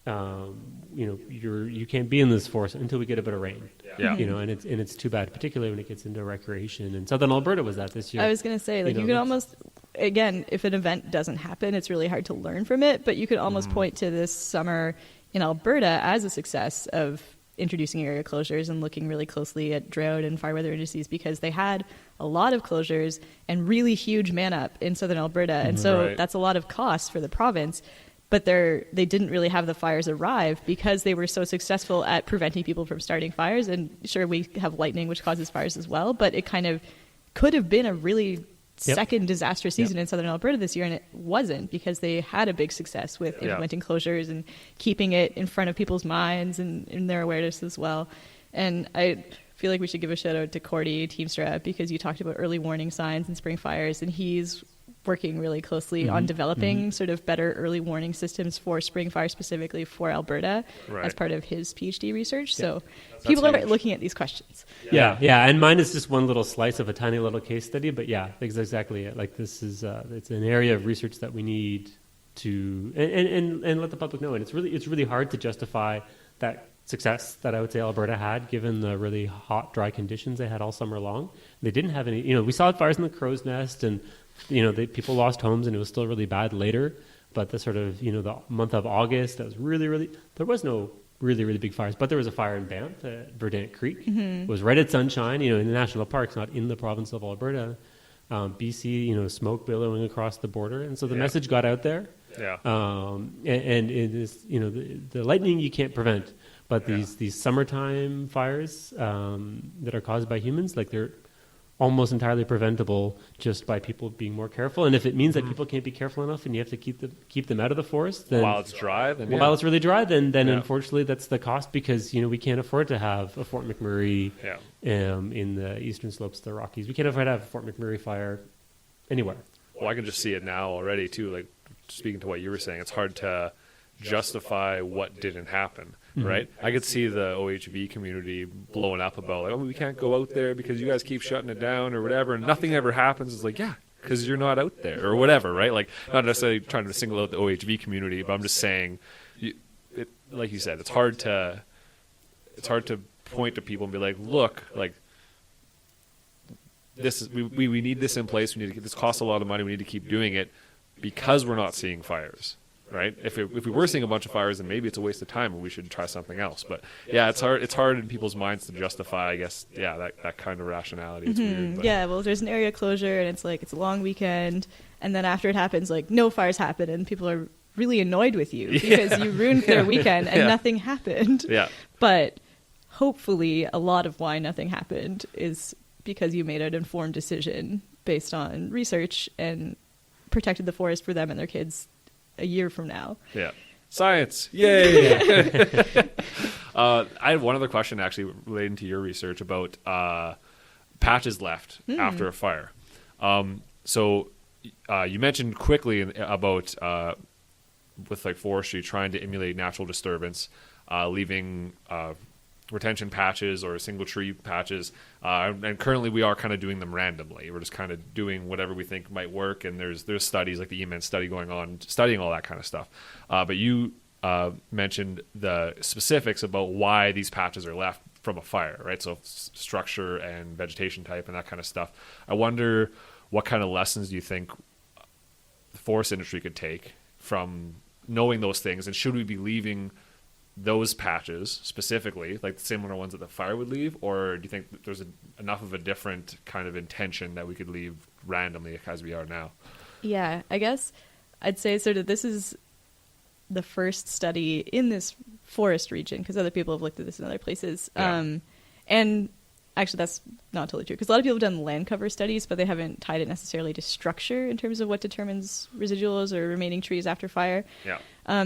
S2: you can't be in this forest until we get a bit of rain. And it's too bad, particularly when it gets into recreation. And Southern Alberta was that this year.
S3: I was going to say, you can almost, again, if an event doesn't happen, it's really hard to learn from it. But you could almost point to this summer in Alberta as a success of introducing area closures and looking really closely at drought and fire weather indices, because they had a lot of closures and really huge man up in Southern Alberta. And so that's a lot of cost for the province. But they didn't really have the fires arrive because they were so successful at preventing people from starting fires. And sure, we have lightning, which causes fires as well, but it kind of could have been a really second disastrous season in Southern Alberta this year, and it wasn't, because they had a big success with implementing closures and keeping it in front of people's minds and in their awareness as well. And I feel like we should give a shout out to Cordy Teamstra, because you talked about early warning signs and spring fires, and he's working really closely on developing sort of better early warning systems for spring fire, specifically for Alberta, as part of his PhD research. So people are looking at these questions.
S2: Yeah. And mine is just one little slice of a tiny little case study, but that's exactly it. This is it's an area of research that we need to and let the public know. And it's really hard to justify that success that I would say Alberta had, given the really hot, dry conditions they had all summer long. They didn't have any. We saw fires in the crow's nest, and people lost homes, and it was still really bad later. But the sort of, the month of August, that was really, there was no really, really big fires. But there was a fire in Banff at Verdant Creek. It was right at Sunshine, in the national parks, not in the province of Alberta. BC, smoke billowing across the border. And so the message got out there. And it is, the lightning you can't prevent. But these summertime fires that are caused by humans, they're almost entirely preventable just by people being more careful. And if it means that people can't be careful enough and you have to keep them out of the forest, then
S1: while it's dry,
S2: while it's really dry, then unfortunately that's the cost, because we can't afford to have a Fort McMurray in the eastern slopes of the Rockies. We can't afford to have a Fort McMurray fire anywhere.
S1: well, I can just see it now already too. Like speaking to what you were saying, it's hard to justify what didn't happen, right? I could see the OHV community blowing up about like, oh, we can't go out there because you guys keep shutting it down or whatever, and nothing ever happens. It's like, yeah, because you're not out there or whatever, right? Like, not necessarily trying to single out the OHV community, but I'm just saying, like you said, it's hard to point to people and be like, look, like, this is we need this in place. We need to get this. Costs a lot of money. We need to keep doing it because we're not seeing fires, right? If we were seeing a bunch of fires, then maybe it's a waste of time and we should try something else. But yeah, it's hard in people's minds to justify, I guess, that kind of rationality. It's weird. But.
S3: Yeah, well, there's an area closure and it's like it's a long weekend, and then after it happens, like no fires happen, and people are really annoyed with you because you ruined their weekend and nothing happened.
S1: Yeah,
S3: but hopefully, a lot of why nothing happened is because you made an informed decision based on research and protected the forest for them and their kids a year from now.
S1: Yeah. Science. Yay. I have one other question actually relating to your research about patches left after a fire. So you mentioned quickly about with like forestry trying to emulate natural disturbance, leaving retention patches or single tree patches, and currently we are kind of doing them randomly. We're just kind of doing whatever we think might work, and there's studies like the EMN study going on studying all that kind of stuff. But you mentioned the specifics about why these patches are left from a fire, right? So structure and vegetation type and that kind of stuff. I wonder what kind of lessons do you think the forest industry could take from knowing those things, and should we be leaving those patches specifically, like the similar ones that the fire would leave, or do you think that there's enough of a different kind of intention that we could leave randomly as we are now? Yeah,
S3: I guess I'd say sort of this is the first study in this forest region, because other people have looked at this in other places. Yeah. And actually that's not totally true, because a lot of people have done land cover studies, but they haven't tied it necessarily to structure in terms of what determines residuals or remaining trees after fire.
S1: Yeah.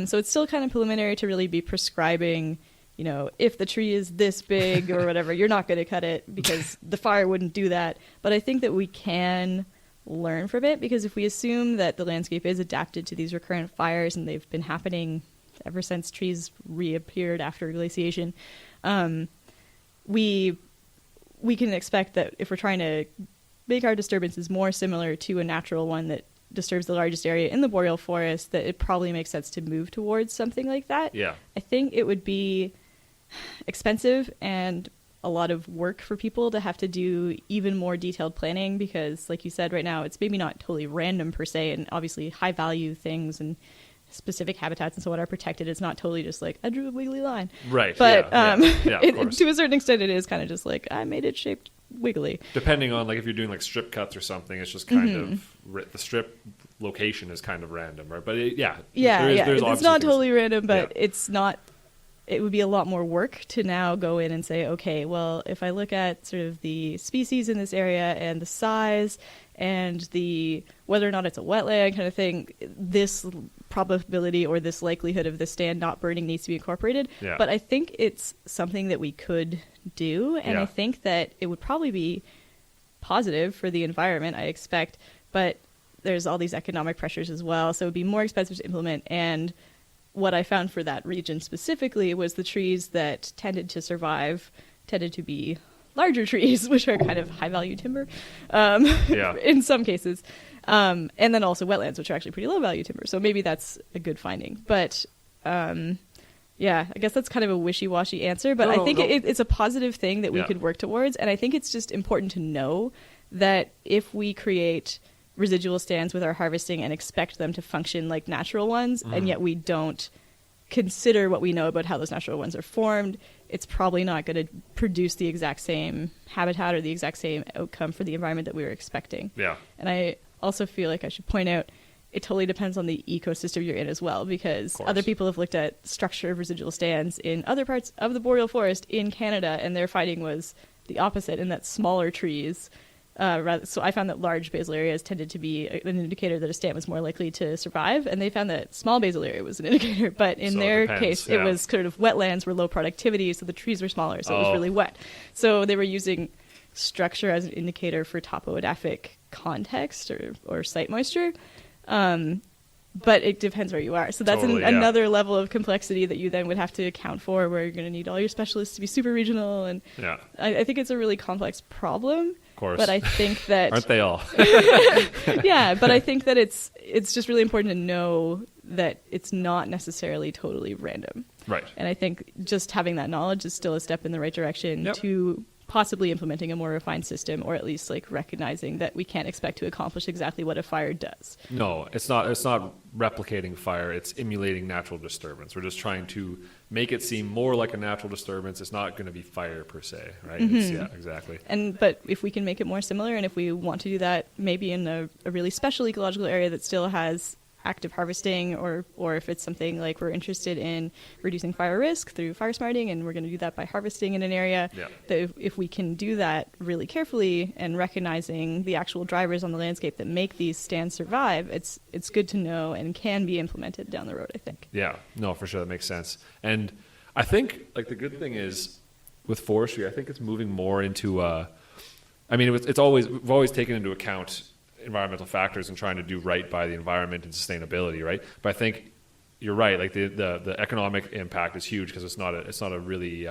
S3: So it's still kind of preliminary to really be prescribing, you know, if the tree is this big or whatever, you're not going to cut it because the fire wouldn't do that. But I think that we can learn from it, because if we assume that the landscape is adapted to these recurrent fires and they've been happening ever since trees reappeared after glaciation, we can expect that if we're trying to make our disturbances more similar to a natural one that disturbs the largest area in the boreal forest, that it probably makes sense to move towards something like that.
S1: Yeah.
S3: I think it would be expensive and a lot of work for people to have to do even more detailed planning, because like you said, right now it's maybe not totally random per se, and obviously high value things and specific habitats and so on are protected. It's not totally just like I drew a wiggly line,
S1: right?
S3: But to a certain extent it is kind of just like I made it shaped wiggly,
S1: depending on like if you're doing like strip cuts or something. It's just kind of the strip location is kind of random, right? But there's
S3: it's not totally random, but it's not. It would be a lot more work to now go in and say, okay, well, if I look at sort of the species in this area and the size and the whether or not it's a wetland kind of thing, this probability or this likelihood of the stand not burning needs to be incorporated.
S1: Yeah.
S3: But I think it's something that we could do, and I think that it would probably be positive for the environment, I expect, but there's all these economic pressures as well, so it would be more expensive to implement. And what I found for that region specifically was the trees that tended to survive tended to be larger trees, which are kind of high-value timber in some cases. And then also wetlands, which are actually pretty low-value timber. So maybe that's a good finding. But, I guess that's kind of a wishy-washy answer. But I think it's a positive thing that we could work towards. And I think it's just important to know that if we create residual stands with our harvesting and expect them to function like natural ones, and yet we don't consider what we know about how those natural ones are formed, it's probably not going to produce the exact same habitat or the exact same outcome for the environment that we were expecting.
S1: Yeah.
S3: And I also feel like I should point out it totally depends on the ecosystem you're in as well, because other people have looked at structure of residual stands in other parts of the boreal forest in Canada, and their finding was the opposite, in that smaller trees so I found that large basal areas tended to be an indicator that a stand was more likely to survive, and they found that small basal area was an indicator. But in their case, it was sort of wetlands were low productivity, so the trees were smaller, so it was really wet. So they were using structure as an indicator for topographic context or site moisture. But it depends where you are. So that's another level of complexity that you then would have to account for, where you're going to need all your specialists to be super regional. And I think it's a really complex problem.
S1: Of course.
S3: But I think that...
S1: Aren't they all?
S3: Yeah, but I think that it's just really important to know that it's not necessarily totally random.
S1: Right.
S3: And I think just having that knowledge is still a step in the right direction to possibly implementing a more refined system, or at least like recognizing that we can't expect to accomplish exactly what a fire does.
S1: No, it's not replicating fire, it's emulating natural disturbance. We're just trying to make it seem more like a natural disturbance. It's not going to be fire per se, right? Yeah, exactly.
S3: But if we can make it more similar, and if we want to do that maybe in a really special ecological area that still has active harvesting, or if it's something like we're interested in reducing fire risk through fire smarting, and we're going to do that by harvesting in an area, that if we can do that really carefully and recognizing the actual drivers on the landscape that make these stands survive, it's good to know and can be implemented down the road, I think.
S1: Yeah, no, for sure, that makes sense. And I think like the good thing is with forestry, I think it's moving more into we've always taken into account environmental factors and trying to do right by the environment and sustainability, right? But I think you're right. Like the economic impact is huge because it's not a really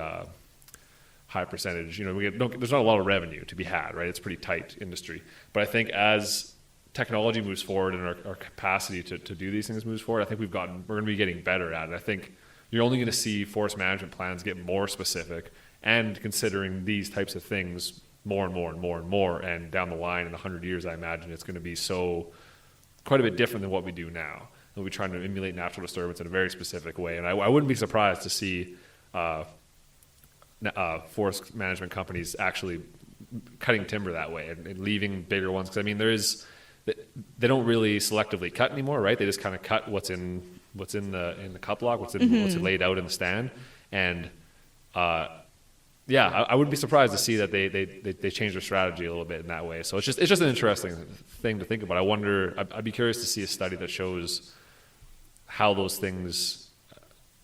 S1: high percentage. There's not a lot of revenue to be had, right? It's a pretty tight industry. But I think as technology moves forward and our capacity to do these things moves forward, I think we're going to be getting better at it. I think you're only going to see forest management plans get more specific and considering these types of things more and more and more and more, and down the line in 100 years, I imagine it's going to be quite a bit different than what we do now. We'll be trying to emulate natural disturbance in a very specific way, and I wouldn't be surprised to see forest management companies actually cutting timber that way and leaving bigger ones. Because they don't really selectively cut anymore, right? They just kind of cut what's in the cut block, what's laid out in the stand, and I wouldn't be surprised to see that they change their strategy a little bit in that way. So it's just an interesting thing to think about. I wonder. I'd be curious to see a study that shows how those things,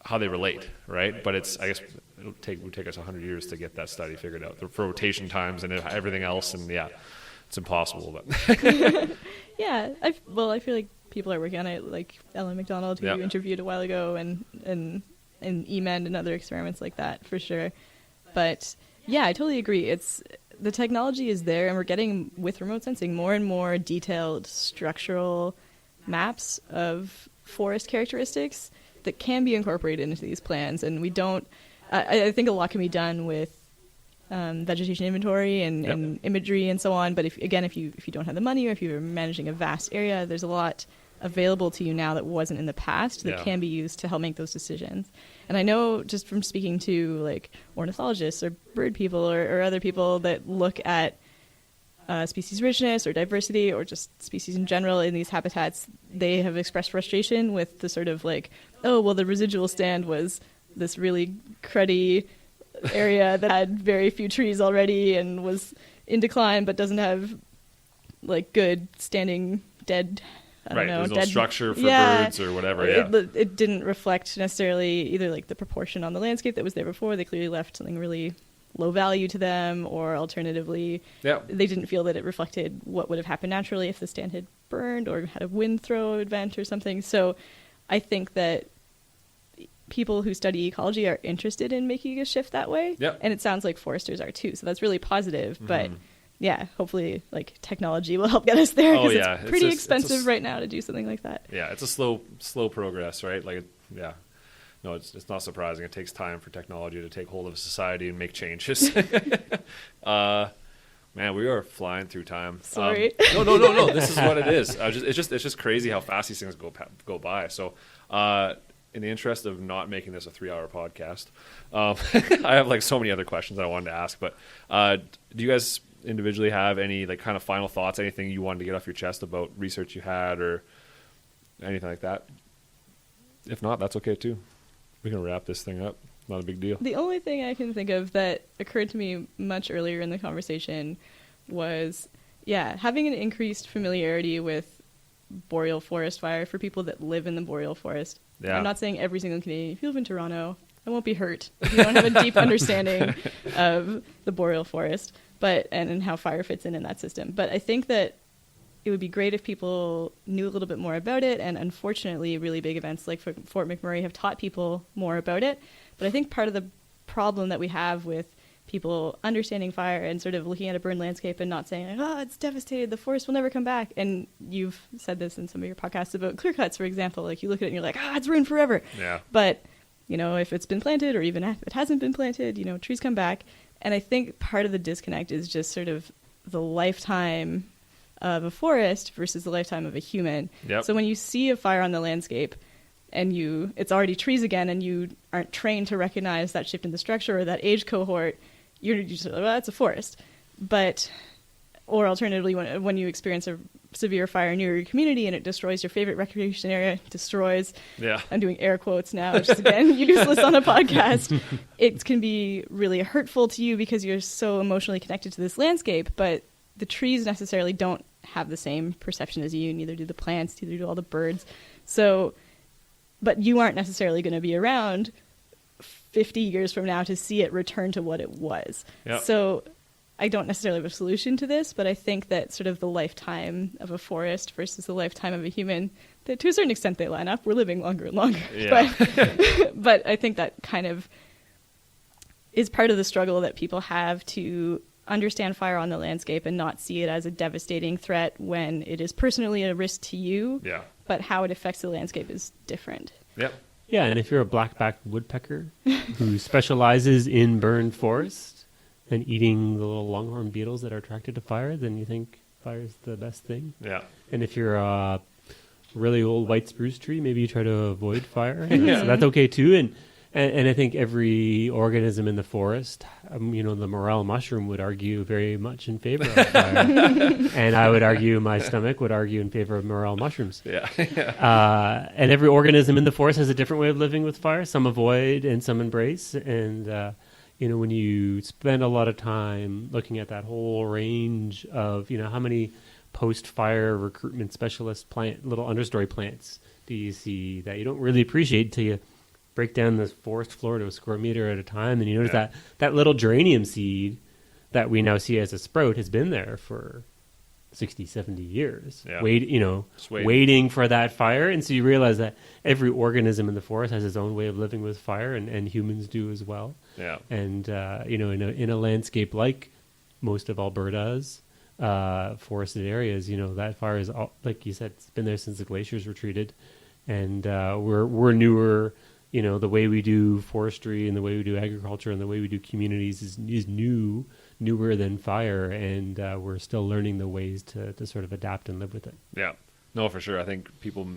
S1: how they relate, right? But I guess it would take us 100 years to get that study figured out for rotation times and everything else. And it's impossible. But
S3: I feel like people are working on it, like Ellen McDonald, who you interviewed a while ago, and EMEND and other experiments like that for sure. But I totally agree. The technology is there, and we're getting, with remote sensing, more and more detailed structural maps of forest characteristics that can be incorporated into these plans. And we don't. I think a lot can be done with vegetation inventory and imagery and so on. But if you don't have the money, or if you're managing a vast area, there's a lot available to you now that wasn't in the past that can be used to help make those decisions. And I know just from speaking to like ornithologists or bird people or other people that look at species richness or diversity or just species in general in these habitats, they have expressed frustration with the sort of like, oh, well, the residual stand was this really cruddy area that had very few trees already and was in decline but doesn't have like good standing dead
S1: there's no structure for birds or whatever.
S3: It didn't reflect necessarily either like the proportion on the landscape that was there before. They clearly left something really low value to them, or alternatively, they didn't feel that it reflected what would have happened naturally if the stand had burned or had a wind throw event or something. So I think that people who study ecology are interested in making a shift that way. And it sounds like foresters are too. So that's really positive. But hopefully, like, technology will help get us there, because it's pretty expensive right now to do something like that.
S1: Yeah, it's a slow progress, right? Like, no, it's not surprising. It takes time for technology to take hold of society and make changes. Man, we are flying through time.
S3: Sorry.
S1: No. This is what it is. It's just crazy how fast these things go by. So, in the interest of not making this a 3-hour podcast, I have like so many other questions that I wanted to ask. But do you guys individually have any like kind of final thoughts, anything you wanted to get off your chest about research you had or anything like that? If not, that's okay too. We can wrap this thing up. Not a big deal.
S3: The only thing I can think of that occurred to me much earlier in the conversation was, having an increased familiarity with boreal forest fire for people that live in the boreal forest. I'm not saying every single Canadian. If you live in Toronto, I won't be hurt if you don't have a deep understanding of the boreal forest, and how fire fits in that system. But I think that it would be great if people knew a little bit more about it, and unfortunately, really big events like Fort McMurray have taught people more about it. But I think part of the problem that we have with people understanding fire and sort of looking at a burned landscape and not saying, oh, it's devastated, the forest will never come back. And you've said this in some of your podcasts about clear cuts, for example. Like, you look at it and you're like, it's ruined forever.
S1: Yeah.
S3: But, if it's been planted, or even if it hasn't been planted, trees come back. And I think part of the disconnect is just sort of the lifetime of a forest versus the lifetime of a human.
S1: Yep. So
S3: when you see a fire on the landscape and it's already trees again, and you aren't trained to recognize that shift in the structure or that age cohort, you're just like, well, that's a forest. Or alternatively, when you experience a severe fire near your community and it destroys your favorite recreation area, I'm doing air quotes now, which is, again, useless on a podcast. It can be really hurtful to you because you're so emotionally connected to this landscape, but the trees necessarily don't have the same perception as you, neither do the plants, neither do all the birds. But you aren't necessarily going to be around 50 years from now to see it return to what it was.
S1: Yep.
S3: So I don't necessarily have a solution to this, but I think that sort of the lifetime of a forest versus the lifetime of a human, that to a certain extent they line up. We're living longer and longer.
S1: Yeah.
S3: But I think that kind of is part of the struggle that people have to understand fire on the landscape and not see it as a devastating threat when it is personally a risk to you.
S1: Yeah.
S3: But how it affects the landscape is different.
S1: Yep.
S2: Yeah, and if you're a black-backed woodpecker who specializes in burned forest and eating the little longhorn beetles that are attracted to fire, then you think fire's the best thing.
S1: Yeah.
S2: And if you're a really old white spruce tree, maybe you try to avoid fire. So that's okay too. And I think every organism in the forest, the morel mushroom would argue very much in favor of fire. And I would argue, my stomach would argue in favor of morel mushrooms.
S1: Yeah.
S2: And every organism in the forest has a different way of living with fire. Some avoid and some embrace. And, when you spend a lot of time looking at that whole range of, how many post-fire recruitment specialist little understory plants do you see that you don't really appreciate until you break down this forest floor to a square meter at a time, and you notice that little geranium seed that we now see as a sprout has been there for 60, 70 years, waiting for that fire. And so you realize that every organism in the forest has its own way of living with fire, and humans do as well.
S1: Yeah.
S2: And, in a landscape like most of Alberta's forested areas, that fire is, like you said, it's been there since the glaciers retreated, and we're newer. The way we do forestry and the way we do agriculture and the way we do communities is newer than fire, and we're still learning the ways to sort of adapt and live with it.
S1: Yeah. No, for sure. I think people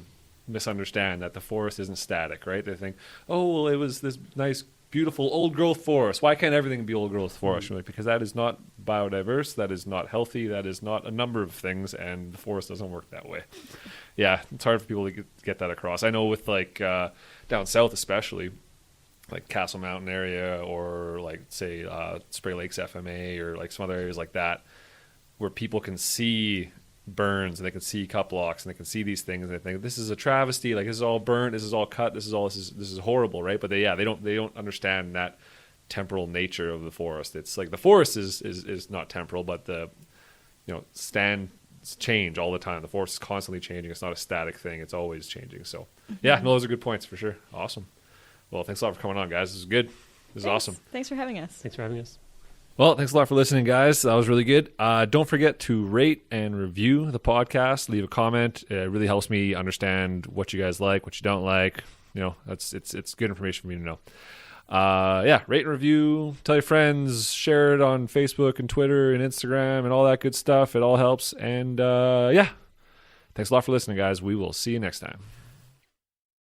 S1: misunderstand that the forest isn't static, right? They think, oh, well, it was this nice, beautiful old-growth forest. Why can't everything be old-growth forest? Like, because that is not biodiverse, that is not healthy, that is not a number of things, and the forest doesn't work that way. Yeah, it's hard for people to get that across. I know with, like, down south especially, like Castle Mountain area, or like, say, Spray Lakes FMA, or like some other areas like that, where people can see burns and they can see cut blocks and they can see these things and they think, this is a travesty, like, this is all burnt, this is all cut, this is horrible, right? But they don't understand that temporal nature of the forest. It's like the forest is not temporal, but the stands change all the time. The forest is constantly changing. It's not a static thing. It's always changing. So yeah, no, those are good points for sure. Awesome. Well, thanks a lot for coming on, guys. This is good. This is awesome.
S3: Thanks for having us.
S2: Thanks for having us.
S1: Well, thanks a lot for listening, guys. That was really good. Don't forget to rate and review the podcast. Leave a comment. It really helps me understand what you guys like, what you don't like. It's good information for me to know. Rate and review. Tell your friends. Share it on Facebook and Twitter and Instagram and all that good stuff. It all helps. And thanks a lot for listening, guys. We will see you next time.